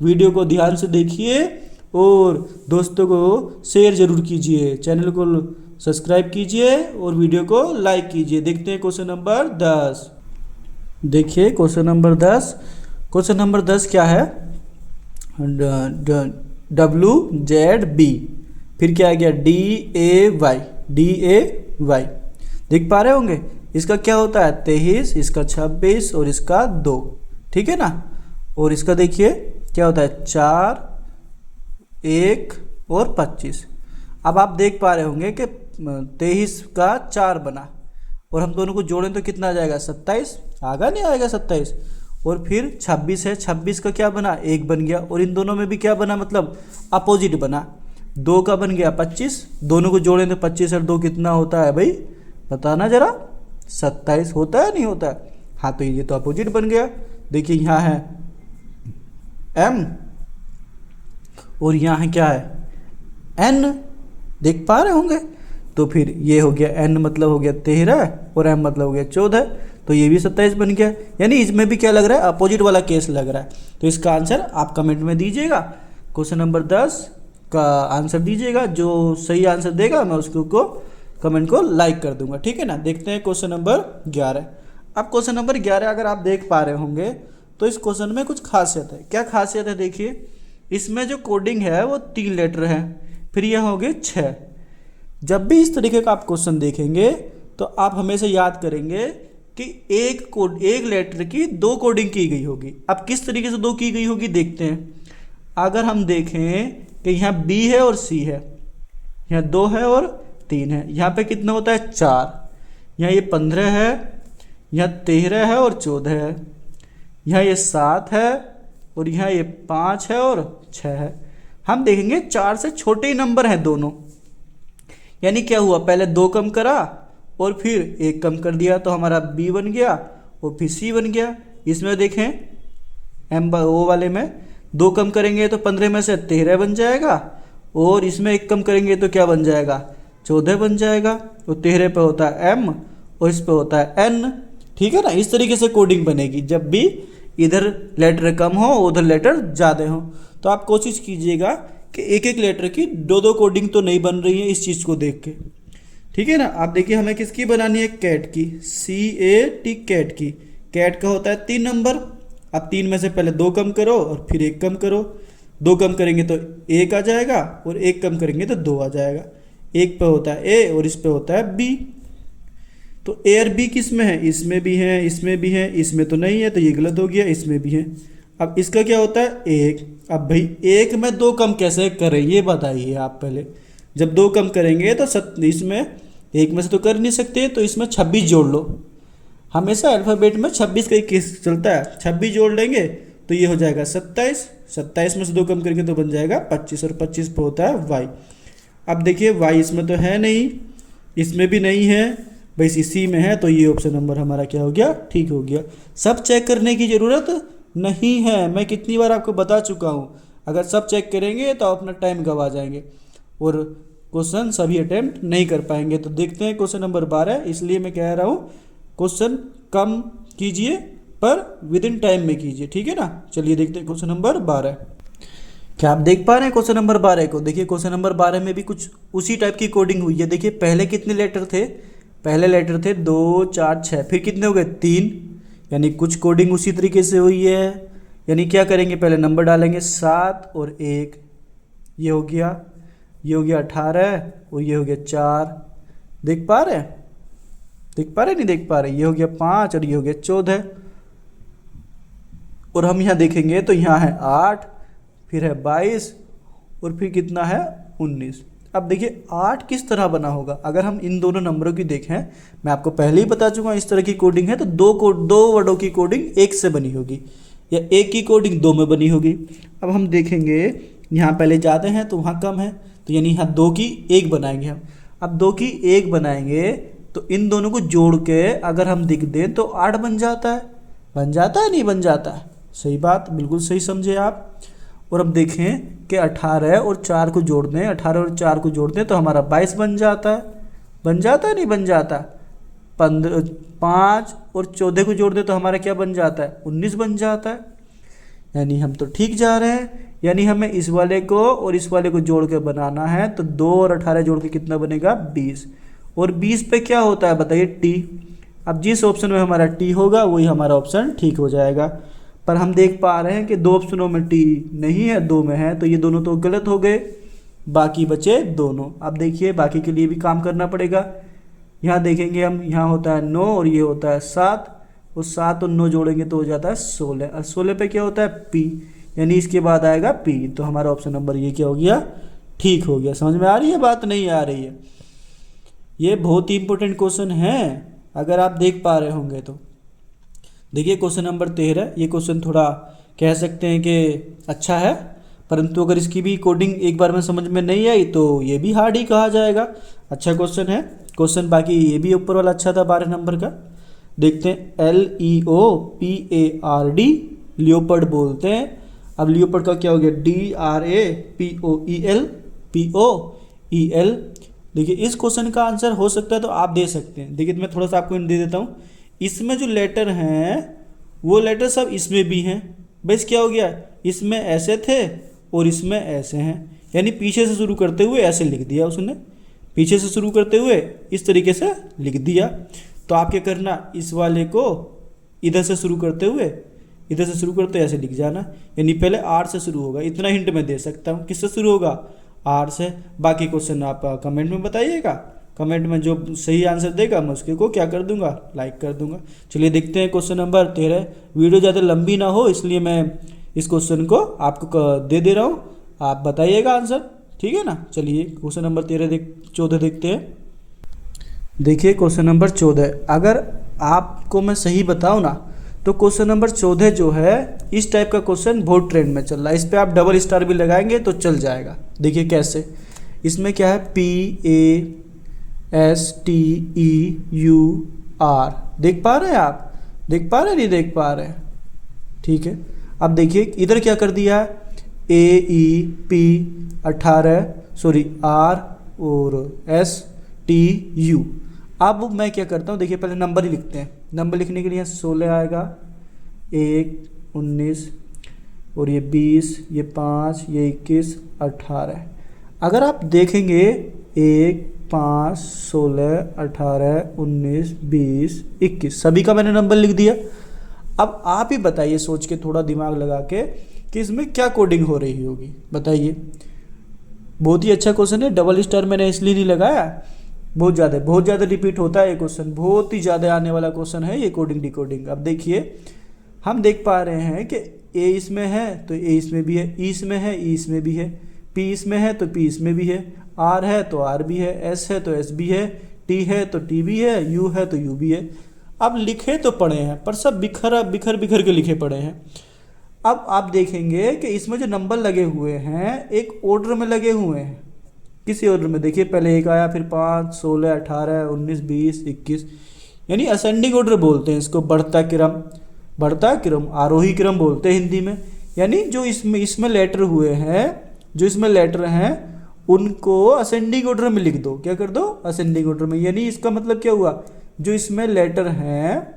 वीडियो को ध्यान से देखिए और दोस्तों को शेयर जरूर कीजिए, चैनल को सब्सक्राइब कीजिए और वीडियो को लाइक कीजिए। देखते हैं क्वेश्चन नंबर 10। देखिए क्वेश्चन नंबर 10। क्वेश्चन नंबर 10 क्या है WZB फिर क्या आ गया DAY। देख पा रहे होंगे इसका क्या होता है 23, इसका 26 और इसका 2, ठीक है ना। और इसका देखिए क्या होता है 4, 1 और 25। अब आप देख पा रहे होंगे कि 23 का 4 बना और हम दोनों को जोड़ें तो कितना आ जाएगा 27। आगा नहीं आएगा 27। और फिर 26 है, 26 का क्या बना 1 बन गया और इन दोनों में भी क्या बना मतलब अपोजिट बना। 2 का बन गया 25, दोनों को जोड़ें तो 25 और 2 कितना होता है भाई बताना जरा 27 होता है नहीं होता है। हाँ तो ये तो अपोजिट बन गया। देखिए यहाँ है M और यहाँ है क्या है N, देख पा रहे होंगे। तो फिर ये हो गया N मतलब हो गया 13 और M मतलब हो गया 14। तो ये भी 27 बन गया। यानी इसमें भी क्या लग रहा है अपोजिट वाला केस लग रहा है। तो इसका आंसर आप कमेंट में दीजिएगा। क्वेश्चन नंबर 10 का आंसर दीजिएगा, जो सही आंसर देगा मैं उसको कमेंट को लाइक कर दूंगा, ठीक है ना। देखते हैं क्वेश्चन नंबर 11। अब क्वेश्चन नंबर 11 अगर आप देख पा रहे होंगे तो इस क्वेश्चन में कुछ खासियत है। क्या खासियत है देखिए, इसमें जो कोडिंग है वो 3 लेटर है, फिर यह हो गए 6। जब भी इस तरीके का आप क्वेश्चन देखेंगे तो आप हमेशा याद करेंगे कि एक लेटर की 2 कोडिंग की गई होगी। अब किस तरीके से 2 की गई होगी देखते हैं। अगर हम देखें कि यहाँ B है और C है, यहाँ 2 है और 3 है, यहाँ पे कितना होता है 4, यहाँ ये 15 है, यहाँ 13 है और 14 है, यहाँ ये 7 है और यहाँ ये 5 है और 6 है। हम देखेंगे 4 से छोटे ही नंबर हैं दोनों। यानी क्या हुआ पहले 2 कम करा और फिर 1 कम कर दिया तो हमारा B बन गया और फिर C बन गया। इसमें देखें O वाले में 2 कम करेंगे तो 15 में से 13 बन जाएगा और इसमें 1 कम करेंगे तो क्या बन जाएगा 14 बन जाएगा। और 13 पे होता है M और इस पे होता है N, ठीक है ना। इस तरीके से कोडिंग बनेगी जब भी इधर लेटर कम हो उधर लेटर ज़्यादा हो। तो आप कोशिश कीजिएगा कि एक एक लेटर की 2-2 कोडिंग तो नहीं बन रही है इस चीज़ को देख के, ठीक है ना। आप देखिए हमें किसकी बनानी है कैट की, CAT कैट की। कैट का होता है 3 नंबर। अब 3 में से पहले 2 कम करो और फिर 1 कम करो। 2 कम करेंगे तो 1 आ जाएगा और 1 कम करेंगे तो 2 आ जाएगा। 1 पे होता है A और इस पे होता है B। तो A और B किस में है, इसमें भी है, इसमें भी है, इसमें तो नहीं है तो ये गलत हो गया, इसमें भी है। अब इसका क्या होता है 1। अब भाई 1 में 2 कम कैसे करें ये बताइए आप पहले। जब 2 कम करेंगे तो इसमें 1 में से तो कर नहीं सकते, तो इसमें 26 जोड़ लो। हमेशा अल्फ़ाबेट में 26 का ही केस चलता है। 26 जोड़ लेंगे तो ये हो जाएगा 27। 27 में से 2 कम करेंगे तो बन जाएगा 25, और 25 पे होता है y। अब देखिए y इसमें तो है नहीं, इसमें भी नहीं है, बस इसी में है, तो ये ऑप्शन नंबर हमारा क्या हो गया, ठीक हो गया। सब चेक करने की ज़रूरत नहीं है, मैं कितनी बार आपको बता चुका हूँ। अगर सब चेक करेंगे तो अपना टाइम गवा जाएंगे और क्वेश्चन सभी अटेम्प्ट नहीं कर पाएंगे। तो देखते हैं क्वेश्चन नंबर 12, इसलिए मैं कह रहा हूँ क्वेश्चन कम कीजिए पर विद इन टाइम में कीजिए, ठीक है ना। चलिए देखते हैं क्वेश्चन नंबर 12। क्या आप देख पा रहे हैं क्वेश्चन नंबर 12 को? देखिए क्वेश्चन नंबर 12 में भी कुछ उसी टाइप की कोडिंग हुई है। देखिए पहले कितने लेटर थे, पहले लेटर थे 2 4 6, फिर कितने हो गए 3, यानी कुछ कोडिंग उसी तरीके से हुई है। यानी क्या करेंगे, पहले नंबर डालेंगे 7 और 1, ये हो गया 18 और ये हो गया 4। देख पा रहे हैं, नहीं देख पा रहे? ये हो गया 5 और ये हो गया 14। और हम यहाँ देखेंगे तो यहाँ है 8, फिर है 22 और फिर कितना है 19। अब देखिए 8 किस तरह बना होगा। अगर हम इन दोनों नंबरों की देखें, मैं आपको पहले ही बता चुका हूँ इस तरह की कोडिंग है तो दो वर्डों की कोडिंग 1 से बनी होगी या 1 की कोडिंग 2 में बनी होगी। अब हम देखेंगे यहाँ पहले जाते हैं तो वहाँ कम है, तो यानी यहाँ 2 की 1 बनाएंगे हम। अब 2 की 1 बनाएंगे तो इन दोनों को जोड़ के अगर हम लिख दें तो 8 बन जाता है। बन जाता है, नहीं बन जाता है? सही बात, बिल्कुल सही समझे आप। और अब देखें कि 18 और 4 को जोड़ दें, 18 और 4 को जोड़ दें तो हमारा 22 बन जाता है। बन जाता है, नहीं बन जाता? 5 और 14 को जोड़ दें तो हमारा क्या बन जाता है, 19 बन जाता है। यानी हम तो ठीक जा रहे हैं। यानी हमें इस वाले को और इस वाले को जोड़ के बनाना है, तो 2 और 18 जोड़ के कितना बनेगा 20। और 20 पे क्या होता है बताइए, टी। अब जिस ऑप्शन में हमारा टी होगा वही हमारा ऑप्शन ठीक हो जाएगा। पर हम देख पा रहे हैं कि 2 ऑप्शनों में टी नहीं है, 2 में है, तो ये दोनों तो गलत हो गए, बाकी बचे दोनों। अब देखिए बाकी के लिए भी काम करना पड़ेगा। यहाँ देखेंगे हम, यहाँ होता है 9 और ये होता है 7, और 7 और 9 जोड़ेंगे तो हो जाता है 16, और 16 पे क्या होता है पी, यानी इसके बाद आएगा पी। तो हमारा ऑप्शन नंबर ये क्या हो गया, ठीक हो गया। समझ में आ रही है बात, नहीं आ रही है? ये बहुत ही इंपॉर्टेंट क्वेश्चन है अगर आप देख पा रहे होंगे तो। देखिए क्वेश्चन नंबर 13, ये क्वेश्चन थोड़ा कह सकते हैं कि अच्छा है, परंतु अगर इसकी भी कोडिंग एक बार में समझ में नहीं आई तो ये भी हार्ड ही कहा जाएगा। अच्छा क्वेश्चन है क्वेश्चन, बाकी ये भी ऊपर वाला अच्छा था 12 नंबर का। देखते हैं LEOPARD, लियोपर्ड बोलते हैं। अब लियोपर्ड का क्या हो गया, DRAPOEL। देखिए इस क्वेश्चन का आंसर हो सकता है तो आप दे सकते हैं। देखिए मैं थोड़ा सा आपको दे देता हूँ। इसमें जो लेटर हैं वो लेटर सब इसमें भी हैं। बस क्या हो गया, इसमें ऐसे थे और इसमें ऐसे हैं, यानी पीछे से शुरू करते हुए ऐसे लिख दिया उसने, पीछे से शुरू करते हुए इस तरीके से लिख दिया। तो आप क्या करना, इस वाले को इधर से शुरू करते हुए ऐसे लिख जाना, यानी पहले R से शुरू होगा। इतना हिंट मैं दे सकता हूँ, किससे शुरू होगा, R से। बाकी क्वेश्चन आप कमेंट में बताइएगा, कमेंट में जो सही आंसर देगा मैं उसके को क्या कर दूंगा, लाइक कर दूंगा। चलिए देखते हैं क्वेश्चन नंबर 13। वीडियो ज़्यादा लंबी ना हो इसलिए मैं इस क्वेश्चन को आपको दे रहा हूँ, आप बताइएगा आंसर, ठीक है ना। चलिए क्वेश्चन नंबर 14 देखते हैं। देखिए क्वेश्चन नंबर 14, अगर आपको मैं सही बताऊँ ना तो क्वेश्चन नंबर 14 जो है इस टाइप का क्वेश्चन बहुत ट्रेंड में चल रहा है। इस पर आप डबल स्टार भी लगाएंगे तो चल जाएगा। देखिए कैसे, इसमें क्या है PASTEUR, देख पा रहे हैं आप, देख पा रहे हैं, नहीं देख पा रहे हैं, ठीक है। अब देखिए इधर क्या कर दिया है, R और STU। अब मैं क्या करता हूँ, देखिए पहले नंबर ही लिखते हैं। नंबर लिखने के लिए 16 आएगा, 1 19 और ये 20, ये 5, ये 21 18। अगर आप देखेंगे 1 5 16 18 19 20 21 सभी का मैंने नंबर लिख दिया। अब आप ही बताइए सोच के, थोड़ा दिमाग लगा के, कि इसमें क्या कोडिंग हो रही होगी, बताइए। बहुत ही अच्छा क्वेश्चन है, डबल स्टार मैंने इसलिए नहीं लगाया, बहुत ज़्यादा रिपीट होता है ये क्वेश्चन, बहुत ही ज़्यादा आने वाला क्वेश्चन है ये कोडिंग डिकोडिंग। अब देखिए हम देख पा रहे हैं कि ए इसमें है तो ए इसमें भी है, ई इसमें है, ई इसमें भी है, पी इसमें है तो पी इसमें भी है, आर है तो आर भी है, एस है तो एस भी है, टी है तो टी भी है, यू है तो यू भी है। अब लिखे तो पड़े हैं पर सब बिखर बिखर के लिखे पड़े हैं। अब आप देखेंगे कि इसमें जो नंबर लगे हुए हैं एक ऑर्डर में लगे हुए हैं। किसी ऑर्डर में देखिए, पहले एक आया, फिर 5, 16, 18, 19, 20, 21, यानी असेंडिंग ऑर्डर बोलते हैं इसको, बढ़ता क्रम, आरोही क्रम बोलते हैं हिंदी में। यानी जो इसमें लेटर हुए हैं, जो इसमें लेटर हैं उनको असेंडिंग ऑर्डर में लिख दो। क्या कर दो? असेंडिंग ऑर्डर में। यानी इसका मतलब क्या हुआ, जो इसमें लेटर हैं,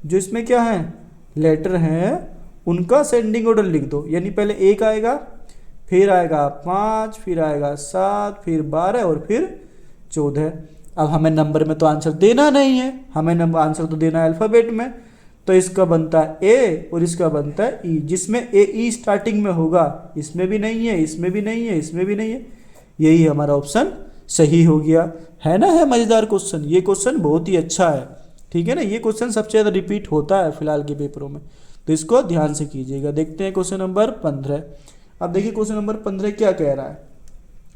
जो इसमें क्या है लेटर हैं, उनका असेंडिंग ऑर्डर लिख दो। यानी पहले 1 आएगा, फिर आएगा 5, फिर आएगा 7, फिर 12 और फिर 14। अब हमें नंबर में तो आंसर देना नहीं है, हमें आंसर तो देना है अल्फ़ाबेट में। तो इसका बनता है ए और इसका बनता है ई। जिसमें ए ई स्टार्टिंग में होगा, इसमें भी नहीं है, इसमें भी नहीं है, इसमें भी नहीं है, यही हमारा ऑप्शन सही हो गया। है ना, है मज़ेदार क्वेश्चन। ये क्वेश्चन बहुत ही अच्छा है, ठीक है ना। ये क्वेश्चन सबसे ज़्यादा रिपीट होता है फिलहाल के पेपरों में, तो इसको ध्यान से कीजिएगा। देखते हैं क्वेश्चन नंबर 15। अब देखिए क्वेश्चन नंबर 15 क्या कह रहा है,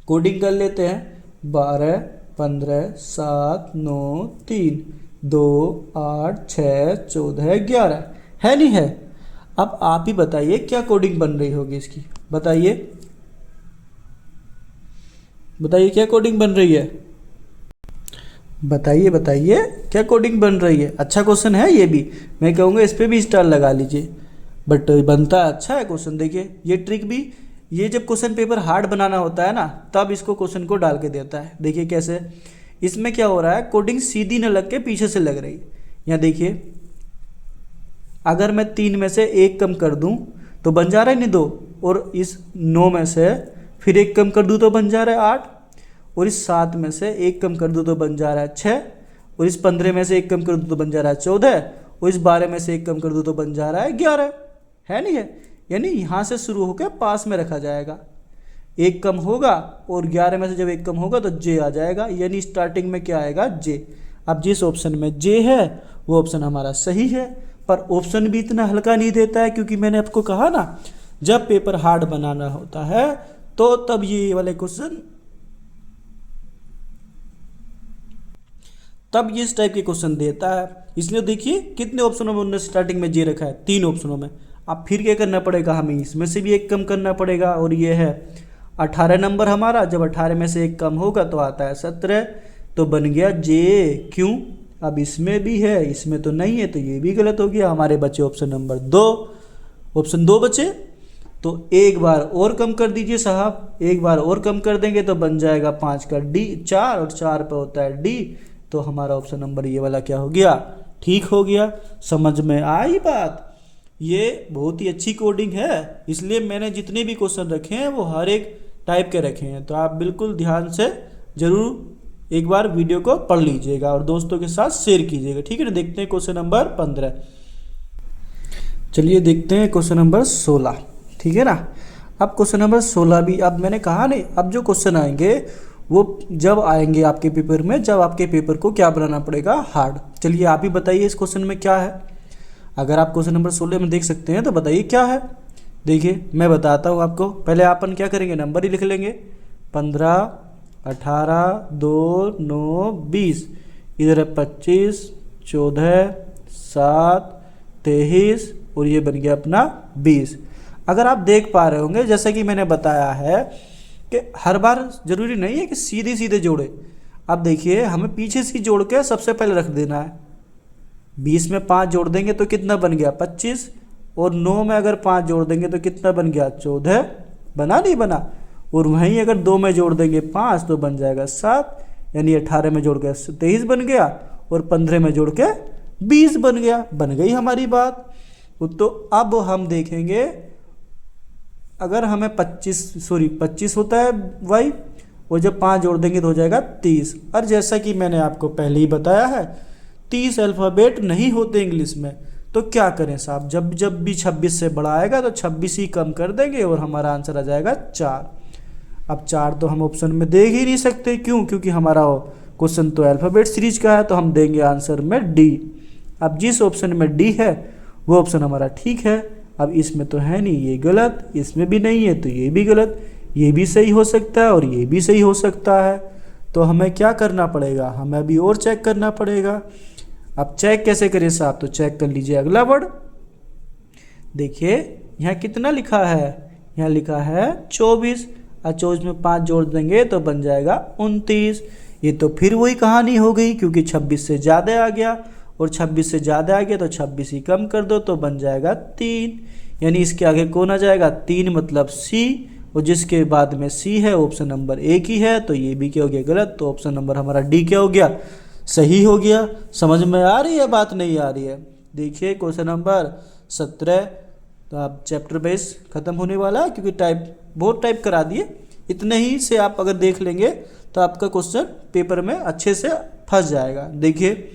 कोडिंग कर लेते हैं। 12, 15, 7, 9, 3, 2, 8, 6, 14, 11 है नहीं है। अब आप ही बताइए क्या कोडिंग बन रही होगी इसकी, बताइए क्या कोडिंग बन रही है, बताइए क्या कोडिंग बन रही है। अच्छा क्वेश्चन है ये भी, मैं कहूँगा इस पर भी स्टार लगा लीजिए, बट बनता अच्छा है क्वेश्चन। देखिए ये ट्रिक भी, ये जब क्वेश्चन पेपर हार्ड बनाना होता है ना, तब इसको क्वेश्चन को डाल के देता है। देखिए कैसे, इसमें क्या हो रहा है, कोडिंग सीधी न लग के पीछे से लग रही है। यहाँ देखिए, अगर मैं 3 में से 1 कम कर दूं तो बन जा रहा है नहीं 2, और इस 9 में से फिर 1 कम कर दूं तो बन जा रहा है 8, और इस 7 में से 1 कम कर दूं तो बन जा रहा है 6, और इस 15 में से 1 कम कर दूं तो बन जा रहा है 14, और इस 12 में से 1 कम कर दूं तो बन जा रहा है 11। है नहीं है। यानी यहाँ से शुरू होकर पास में रखा जाएगा, 1 कम होगा और 11 में से जब 1 कम होगा तो जे आ जाएगा। यानी स्टार्टिंग में क्या आएगा, जे। अब जिस ऑप्शन में जे है वो ऑप्शन हमारा सही है, पर ऑप्शन भी इतना हल्का नहीं देता है, क्योंकि मैंने आपको कहा ना, जब पेपर हार्ड बनाना होता है तो तब ये वाले क्वेश्चन, तब ये इस टाइप के क्वेश्चन देता है। इसलिए देखिए कितने ऑप्शनों में उन्होंने स्टार्टिंग में जे रखा है, 3 ऑप्शनों में। अब फिर क्या करना पड़ेगा, हमें इसमें से भी 1 कम करना पड़ेगा, और ये है 18 नंबर हमारा। जब 18 में से 1 कम होगा तो आता है 17, तो बन गया जे। क्यों, अब इसमें भी है, इसमें तो नहीं है, तो ये भी गलत हो गया। हमारे बचे ऑप्शन नंबर 2, ऑप्शन 2 बचे। तो एक बार और कम कर दीजिए साहब, एक बार और कम कर देंगे तो बन जाएगा 5 का डी, 4, और 4 पे होता है डी। तो हमारा ऑप्शन नंबर ये वाला क्या हो गया, ठीक हो गया। समझ में आई बात। ये बहुत ही अच्छी कोडिंग है, इसलिए मैंने जितने भी क्वेश्चन रखे हैं वो हर एक टाइप के रखे हैं। तो आप बिल्कुल ध्यान से जरूर एक बार वीडियो को पढ़ लीजिएगा और दोस्तों के साथ शेयर कीजिएगा, ठीक है ना। देखते हैं क्वेश्चन नंबर 15। चलिए देखते हैं क्वेश्चन नंबर 16, ठीक है ना। अब क्वेश्चन नंबर 16 भी, अब मैंने कहा नहीं, अब जो क्वेश्चन आएंगे वो जब आएंगे आपके पेपर में, जब आपके पेपर को क्या बनाना पड़ेगा, हार्ड। चलिए आप ही बताइए इस क्वेश्चन में क्या है। अगर आप क्वेश्चन नंबर 16 में देख सकते हैं तो बताइए क्या है। देखिए मैं बताता हूँ आपको। पहले अपन क्या करेंगे, नंबर ही लिख लेंगे। 15, 18, 2, 9, 20, इधर है 25, 14, 7, 23, और ये बन गया अपना 20। अगर आप देख पा रहे होंगे, जैसे कि मैंने बताया है कि हर बार जरूरी नहीं है कि सीधे सीधे जोड़े। अब देखिए हमें पीछे से जोड़ के सबसे पहले रख देना है। 20 में 5 जोड़ देंगे तो कितना बन गया, 25, और 9 में अगर 5 जोड़ देंगे तो कितना बन गया, 14। बना नहीं बना। और वहीं अगर 2 में जोड़ देंगे 5 तो बन जाएगा 7, यानी 18 में जोड़ के 23 बन गया, और 15 में जोड़ के 20 बन गया। बन गई हमारी बात। तो अब हम देखेंगे, अगर हमें 25 होता है वाई, और जब 5 जोड़ देंगे तो हो जाएगा 30। और जैसा कि मैंने आपको पहले ही बताया है, 30 अल्फ़ाबेट नहीं होते इंग्लिश में, तो क्या करें साहब, जब भी 26 से बड़ा आएगा तो 26 ही कम कर देंगे और हमारा आंसर आ जाएगा 4। अब 4 तो हम ऑप्शन में देख ही नहीं सकते, क्यों, क्योंकि हमारा क्वेश्चन तो अल्फ़ाबेट सीरीज का है, तो हम देंगे आंसर में डी। अब जिस ऑप्शन में डी है वो ऑप्शन हमारा ठीक है। अब इसमें तो है नहीं, ये गलत, इसमें भी नहीं है तो ये भी गलत, ये भी सही हो सकता है और ये भी सही हो सकता है। तो हमें क्या करना पड़ेगा, हमें अभी और चेक करना पड़ेगा। अब चेक कैसे करें साहब, तो चेक कर लीजिए अगला वर्ड। देखिए यहाँ कितना लिखा है, यहाँ लिखा है 24 और 24 में 5 जोड़ देंगे तो बन जाएगा 29। ये तो फिर वही कहानी हो गई, क्योंकि 26 से ज़्यादा आ गया और 26 से ज़्यादा आ गया तो 26 ही कम कर दो तो बन जाएगा 3। यानी इसके आगे कौन आ जाएगा, 3 मतलब सी, और जिसके बाद में सी है ऑप्शन नंबर एक ही है, तो ये भी क्या हो गया गलत। तो ऑप्शन नंबर हमारा डी क्या हो गया, सही हो गया। समझ में आ रही है बात, नहीं आ रही है? देखिए क्वेश्चन नंबर 17। तो आप चैप्टर बेस ख़त्म होने वाला है, क्योंकि बहुत टाइप करा दिए। इतने ही से आप अगर देख लेंगे तो आपका क्वेश्चन पेपर में अच्छे से फंस जाएगा। देखिए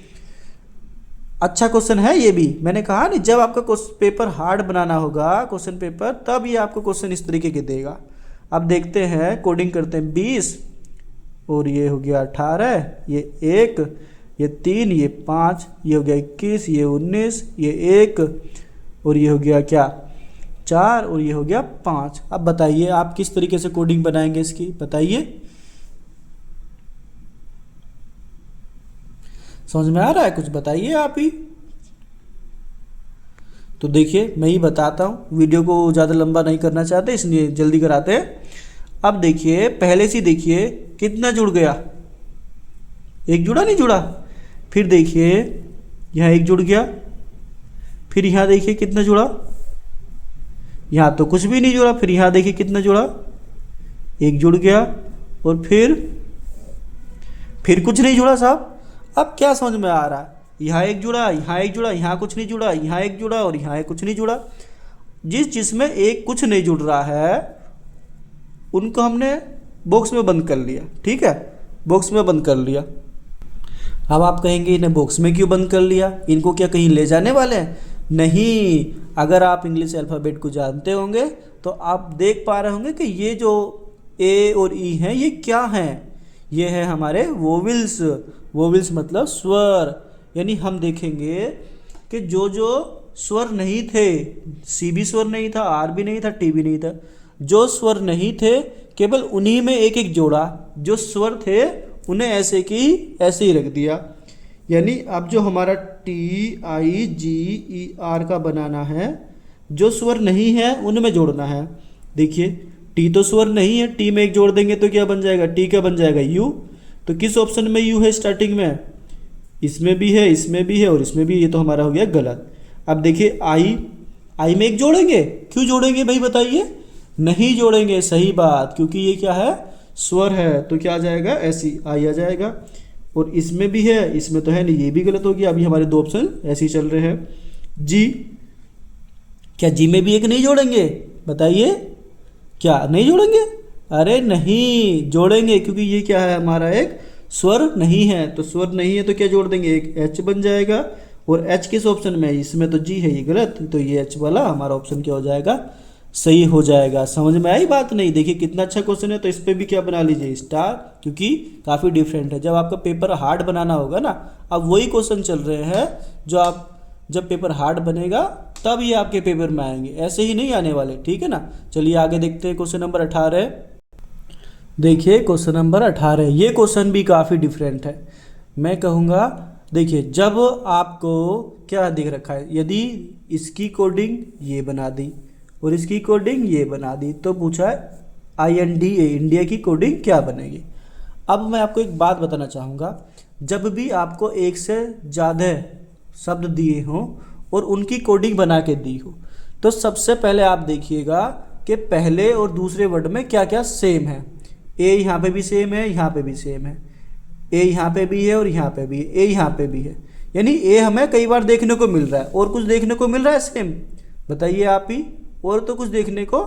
अच्छा क्वेश्चन है ये भी, मैंने कहा नहीं, जब आपका पेपर हार्ड बनाना होगा क्वेश्चन पेपर, तब ये आपको क्वेश्चन इस तरीके के देगा। अब देखते हैं, कोडिंग करते हैं। 20 और ये हो गया 18, ये 1, ये 3, ये 5, ये हो गया 21, ये 19, ये 1 और ये हो गया क्या 4 और ये हो गया 5। अब बताइए आप किस तरीके से कोडिंग बनाएंगे इसकी, बताइए। समझ में आ रहा है कुछ, बताइए आप ही। तो देखिए मैं ही बताता हूँ, वीडियो को ज़्यादा लंबा नहीं करना चाहते इसलिए जल्दी कराते हैं। अब देखिए पहले से देखिए कितना जुड़ गया, एक जुड़ा नहीं जुड़ा। फिर देखिए यहाँ एक जुड़ गया, फिर यहाँ देखिए कितना जुड़ा, यहाँ तो कुछ भी नहीं जुड़ा। फिर यहाँ देखिए कितना जुड़ा, एक जुड़ गया और फिर कुछ नहीं जुड़ा साहब। अब क्या समझ में आ रहा है, यहाँ एक जुड़ा, यहाँ एक जुड़ा, यहाँ कुछ नहीं जुड़ा, यहाँ एक जुड़ा और यहाँ एक कुछ नहीं जुड़ा। जिसमें एक कुछ नहीं जुड़ रहा है उनको हमने बॉक्स में बंद कर लिया, ठीक है, बॉक्स में बंद कर लिया। अब आप कहेंगे इन्हें बॉक्स में क्यों बंद कर लिया, इनको क्या कहीं ले जाने वाले हैं? नहीं, अगर आप इंग्लिश अल्फ़ाबेट को जानते होंगे तो आप देख पा रहे होंगे कि ये जो ए और ई हैं ये क्या हैं, ये है हमारे वोवेल्स। वोवेल्स मतलब स्वर। यानी हम देखेंगे कि जो जो स्वर नहीं थे, सी भी स्वर नहीं था, आर भी नहीं था, टी भी नहीं था, जो स्वर नहीं थे केवल उन्हीं में एक एक जोड़ा, जो स्वर थे उन्हें ऐसे की ऐसे ही रख दिया। यानी अब जो हमारा T I ji E R का बनाना है, जो स्वर नहीं है उनमें जोड़ना है। देखिए टी तो स्वर नहीं है, टी में एक जोड़ देंगे तो क्या बन जाएगा, टी क्या बन जाएगा, यू। तो किस ऑप्शन में यू है स्टार्टिंग में, इसमें भी है, इसमें भी है और इसमें भी, ये तो हमारा हो गया गलत। अब देखिए आई में एक जोड़ेंगे, क्यों जोड़ेंगे भाई बताइए, नहीं जोड़ेंगे, सही बात, क्योंकि ये क्या है, स्वर है, तो क्या आ जाएगा, ऐसी आई आ जाएगा। और इसमें भी है, इसमें तो है नहीं, ये भी गलत हो गया। अभी हमारे दो ऑप्शन ऐसे ही चल रहे हैं। जी, क्या जी में भी एक नहीं जोड़ेंगे, बताइए, क्या नहीं जोड़ेंगे? अरे नहीं जोड़ेंगे, क्योंकि ये क्या है, हमारा एक स्वर नहीं है। तो स्वर नहीं है तो क्या जोड़ देंगे, एक एच बन जाएगा। और एच किस ऑप्शन में है, इसमें तो जी है, ये गलत, तो ये एच वाला हमारा ऑप्शन क्या हो जाएगा, सही हो जाएगा। समझ में आई बात? नहीं, देखिए कितना अच्छा क्वेश्चन है। तो इस पर भी क्या बना लीजिए, स्टार, क्योंकि काफ़ी डिफरेंट है। जब आपका पेपर हार्ड बनाना होगा ना, अब वही क्वेश्चन चल रहे हैं जो आप जब पेपर हार्ड बनेगा तब ये आपके पेपर में आएंगे, ऐसे ही नहीं आने वाले, ठीक है ना। चलिए आगे देखते हैं क्वेश्चन नंबर 18। देखिए क्वेश्चन नंबर 18, ये क्वेश्चन भी काफ़ी डिफरेंट है। मैं कहूँगा देखिए, जब आपको क्या दिख रखा है, यदि इसकी कोडिंग ये बना दी और इसकी कोडिंग ये बना दी, तो पूछा है INDA, इंडिया की कोडिंग क्या बनेगी। अब मैं आपको एक बात बताना चाहूँगा, जब भी आपको एक से ज़्यादा शब्द दिए हों और उनकी कोडिंग बना के दी हो, तो सबसे पहले आप देखिएगा कि पहले और दूसरे वर्ड में क्या क्या सेम है। ए यहाँ पे भी सेम है, यहाँ पे भी सेम है, ए यहाँ पे भी है और यहाँ पे भी है, ए यहाँ पे भी है। यानी ए हमें कई बार देखने को मिल रहा है, और कुछ देखने को मिल रहा है सेम, बताइए आप ही, और तो कुछ देखने को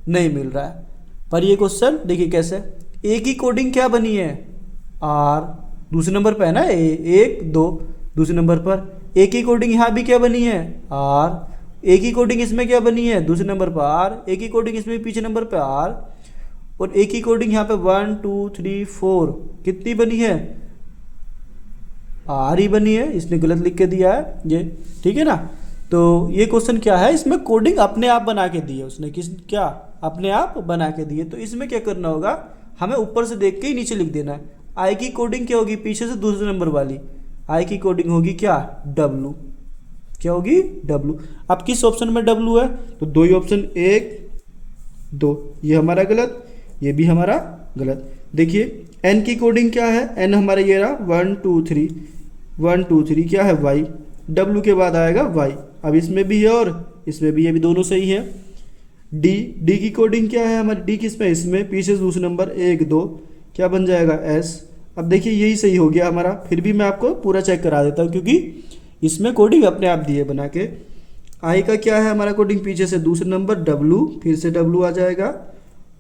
नहीं मिल रहा है। पर ये क्वेश्चन देखिए कैसे, ए की कोडिंग क्या बनी है, आर, दूसरे नंबर पर है ना ए, 1 2, दूसरे नंबर पर ए की कोडिंग यहाँ भी क्या बनी है, आर, ए की कोडिंग इसमें क्या बनी है, दूसरे नंबर पर आर, ए की कोडिंग इसमें पीछे नंबर पर आर, और ए की कोडिंग यहाँ पे 1 2 3 4 कितनी बनी है, आर ही बनी है, इसने गलत लिख के दिया है ये, ठीक है ना। तो ये क्वेश्चन क्या है, इसमें कोडिंग अपने आप बना के दी है उसने, किस क्या अपने आप बना के दी है। तो इसमें क्या करना होगा, हमें ऊपर से देख के ही नीचे लिख देना है। आई की कोडिंग क्या होगी, पीछे से दूसरे नंबर वाली आई की कोडिंग होगी क्या, डब्लू, क्या होगी डब्लू। अब किस ऑप्शन में डब्लू है, तो दो ही ऑप्शन, 1 2, ये हमारा गलत, ये भी हमारा गलत। देखिए एन की कोडिंग क्या है, एन हमारा ये रहा 1 2 3, 1 2 3 क्या है वाई, डब्लू के बाद आएगा वाई। अब इसमें भी है और इसमें भी, ये भी दोनों सही है। डी की कोडिंग क्या है हमारी, डी किसमें, इसमें पीछे से दूसरे नंबर 1 2, क्या बन जाएगा एस। अब देखिए यही सही हो गया हमारा, फिर भी मैं आपको पूरा चेक करा देता हूँ क्योंकि इसमें कोडिंग अपने आप दी है बना के। आई का क्या है हमारा कोडिंग, पीछे से दूसरे नंबर डब्लू, फिर से डब्लू आ जाएगा,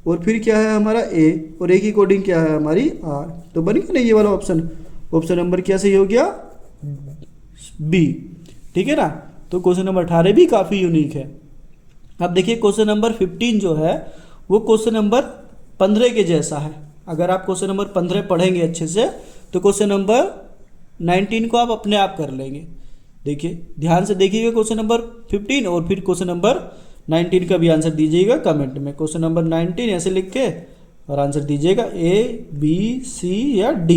और फिर क्या है हमारा ए, और ए की कोडिंग क्या है हमारी आर। तो बन गया ना ये वाला ऑप्शन, ऑप्शन नंबर क्या सही हो गया, बी। ठीक है ना। तो क्वेश्चन नंबर 18 भी काफ़ी यूनिक है। अब देखिए क्वेश्चन नंबर 15 जो है वो क्वेश्चन नंबर 15 के जैसा है। अगर आप क्वेश्चन नंबर 15 पढ़ेंगे अच्छे से तो क्वेश्चन नंबर 19 को आप अपने आप कर लेंगे। देखिए ध्यान से देखिएगा क्वेश्चन नंबर 15 और फिर क्वेश्चन नंबर 19 का भी आंसर दीजिएगा कमेंट में। क्वेश्चन नंबर 19 ऐसे लिख के और आंसर दीजिएगा A B C या D,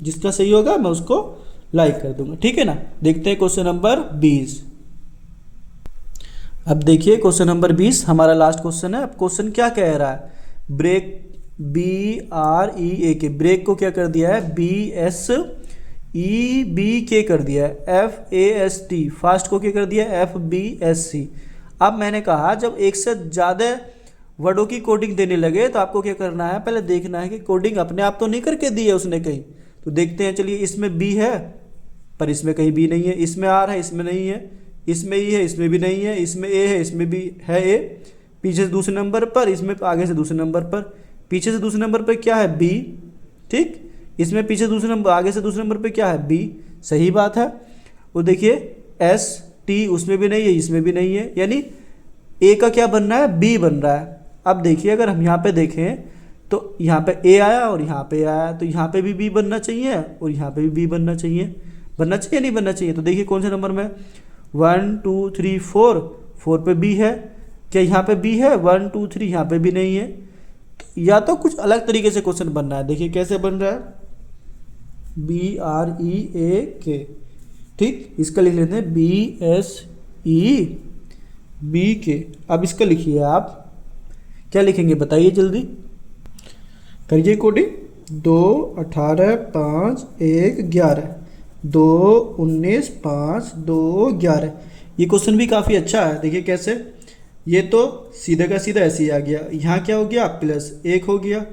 जिसका सही होगा मैं उसको लाइक कर दूंगा। ठीक है ना। देखते हैं क्वेश्चन नंबर 20। अब देखिए क्वेश्चन नंबर 20 हमारा लास्ट क्वेश्चन है। अब क्वेश्चन क्या कह रहा है, ब्रेक BREAK, ब्रेक को क्या कर दिया है BSEBK कर दिया है, FAST फास्ट को क्या कर दिया है FBSC। अब मैंने कहा जब एक से ज़्यादा वर्डों की कोडिंग देने लगे तो आपको क्या करना है, पहले देखना है कि कोडिंग अपने आप तो नहीं करके दी है उसने कहीं। तो देखते हैं, चलिए इसमें B है पर इसमें कहीं B नहीं है, इसमें R है इसमें नहीं है, इसमें E है इसमें भी नहीं है, इसमें A है इसमें भी है A, पीछे से दूसरे नंबर पर, इसमें आगे से दूसरे नंबर पर, पीछे से दूसरे नंबर पर क्या है B, ठीक, इसमें पीछे दूसरे नंबर आगे से दूसरे नंबर पर क्या है B, सही बात है। वो देखिए S T उसमें भी नहीं है इसमें भी नहीं है, यानी A का क्या बन रहा है B बन रहा है। अब देखिए अगर हम यहाँ पे देखें तो यहाँ पे A आया और यहाँ पे आया, तो यहाँ पे भी B बनना चाहिए और यहाँ पे भी B बनना चाहिए, बनना चाहिए नहीं बनना चाहिए। तो देखिए कौन से नंबर में 1 2 3 4, 4 पे B है, क्या यहाँ पे B है 1 2 3, यहाँ पे भी नहीं है। तो या तो कुछ अलग तरीके से क्वेश्चन बन रहा है। देखिए कैसे बन रहा है BREAK, ठीक, इसका लिख लेते हैं BSEBK। अब इसका लिखिए आप, क्या लिखेंगे बताइए जल्दी करिए कोडिंग। 2 18 5 1 11, 2 19 5 2 11। ये क्वेश्चन भी काफ़ी अच्छा है। देखिए कैसे, ये तो सीधा का सीधा ऐसे ही आ गया, यहाँ क्या हो गया +1 हो गया,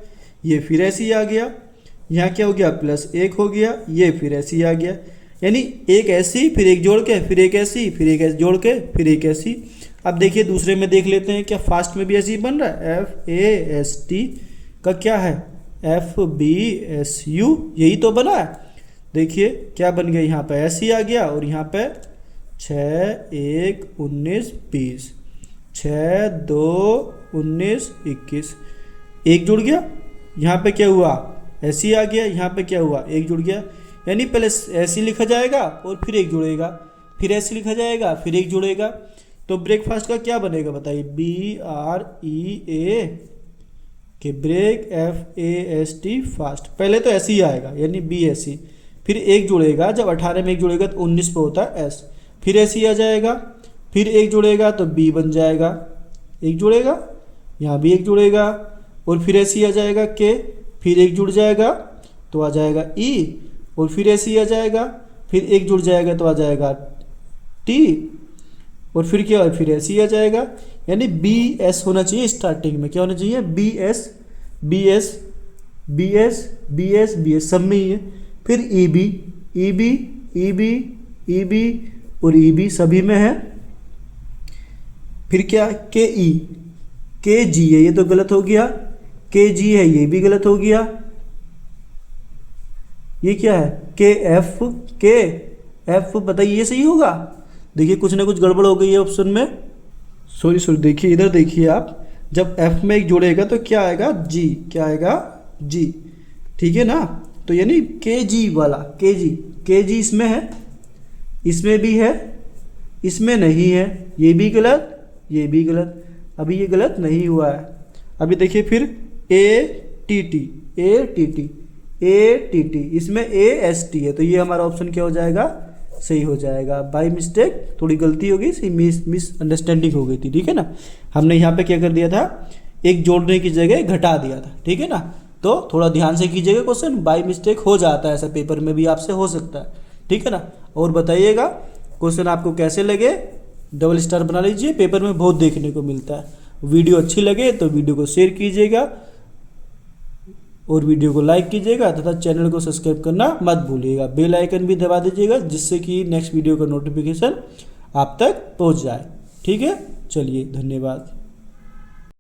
ये फिर ऐसे ही आ गया, यहाँ क्या हो गया +1 हो गया, ये फिर ऐसे ही आ गया, यानी एक ऐसी फिर एक जोड़ के फिर एक ऐसी फिर एक ऐसी जोड़ के फिर एक ऐसी। अब देखिए दूसरे में देख लेते हैं, क्या फास्ट में भी ऐसे ही बन रहा है FAST का क्या है FBSU, यही तो बना है। देखिए क्या बन गया, यहाँ पे ऐसे ही आ गया और यहाँ पे 6 1 19 20, 6 2 19 21, एक जुड़ गया, यहाँ पे क्या हुआ ऐसे ही आ गया, यहाँ पे क्या हुआ एक जुड़ गया, यानी पहले ऐसे लिखा जाएगा और फिर एक जुड़ेगा, फिर ऐसे लिखा जाएगा फिर एक जुड़ेगा। तो ब्रेकफास्ट का क्या बनेगा बताइए BREA के ब्रेक FAST फास्ट, पहले तो ऐसे ही आएगा यानी BSC, फिर एक जुड़ेगा, जब 18 में एक जुड़ेगा तो 19 पे होता है S, फिर ऐसे ही आ जाएगा, फिर एक जुड़ेगा तो B बन जाएगा, एक जुड़ेगा यहाँ भी एक जुड़ेगा और फिर ऐसे ही आ जाएगा K, फिर एक जुड़ जाएगा तो आ जाएगा E और फिर ऐसे ही आ जाएगा, फिर एक जुड़ जाएगा तो आ जाएगा T और फिर क्या फिर ऐसे ही आ जाएगा, यानी BS होना चाहिए स्टार्टिंग में, क्या होना चाहिए BS BS BS BS BS सब में ही है, फिर EB EB EB EB और EB सभी में है, फिर क्या KE KG है, ये तो गलत हो गया, KG है ये भी गलत हो गया, ये क्या है KF बताइए ये सही होगा। देखिए कुछ ना कुछ गड़बड़ हो गई है ऑप्शन में, सॉरी देखिए इधर देखिए आप, जब F में एक जुड़ेगा तो क्या आएगा G, क्या आएगा G, ठीक है ना। तो यानी KG वाला KG इसमें है, इसमें भी है इसमें नहीं है, ये भी गलत, ये भी गलत। अभी ये गलत नहीं हुआ है। अभी देखिए फिर ATT, ATT, ATT, इसमें AST है, तो ये हमारा ऑप्शन क्या हो जाएगा, सही हो जाएगा। बाय मिस्टेक थोड़ी गलती हो गई, मिसअंडरस्टैंडिंग हो गई थी, ठीक है ना। हमने यहाँ पे क्या कर दिया था, एक जोड़ने की जगह घटा दिया था, ठीक है ना। तो थोड़ा ध्यान से कीजिएगा क्वेश्चन, बाय मिस्टेक हो जाता है, ऐसा पेपर में भी आपसे हो सकता है, ठीक है ना। और बताइएगा क्वेश्चन आपको कैसे लगे, डबल स्टार बना लीजिए, पेपर में बहुत देखने को मिलता है। वीडियो अच्छी लगे तो वीडियो को शेयर कीजिएगा और वीडियो को लाइक कीजिएगा तथा चैनल को सब्सक्राइब करना मत भूलिएगा। बेल आइकन भी दबा दीजिएगा जिससे कि नेक्स्ट वीडियो का नोटिफिकेशन आप तक पहुंच जाए, ठीक है। चलिए, धन्यवाद।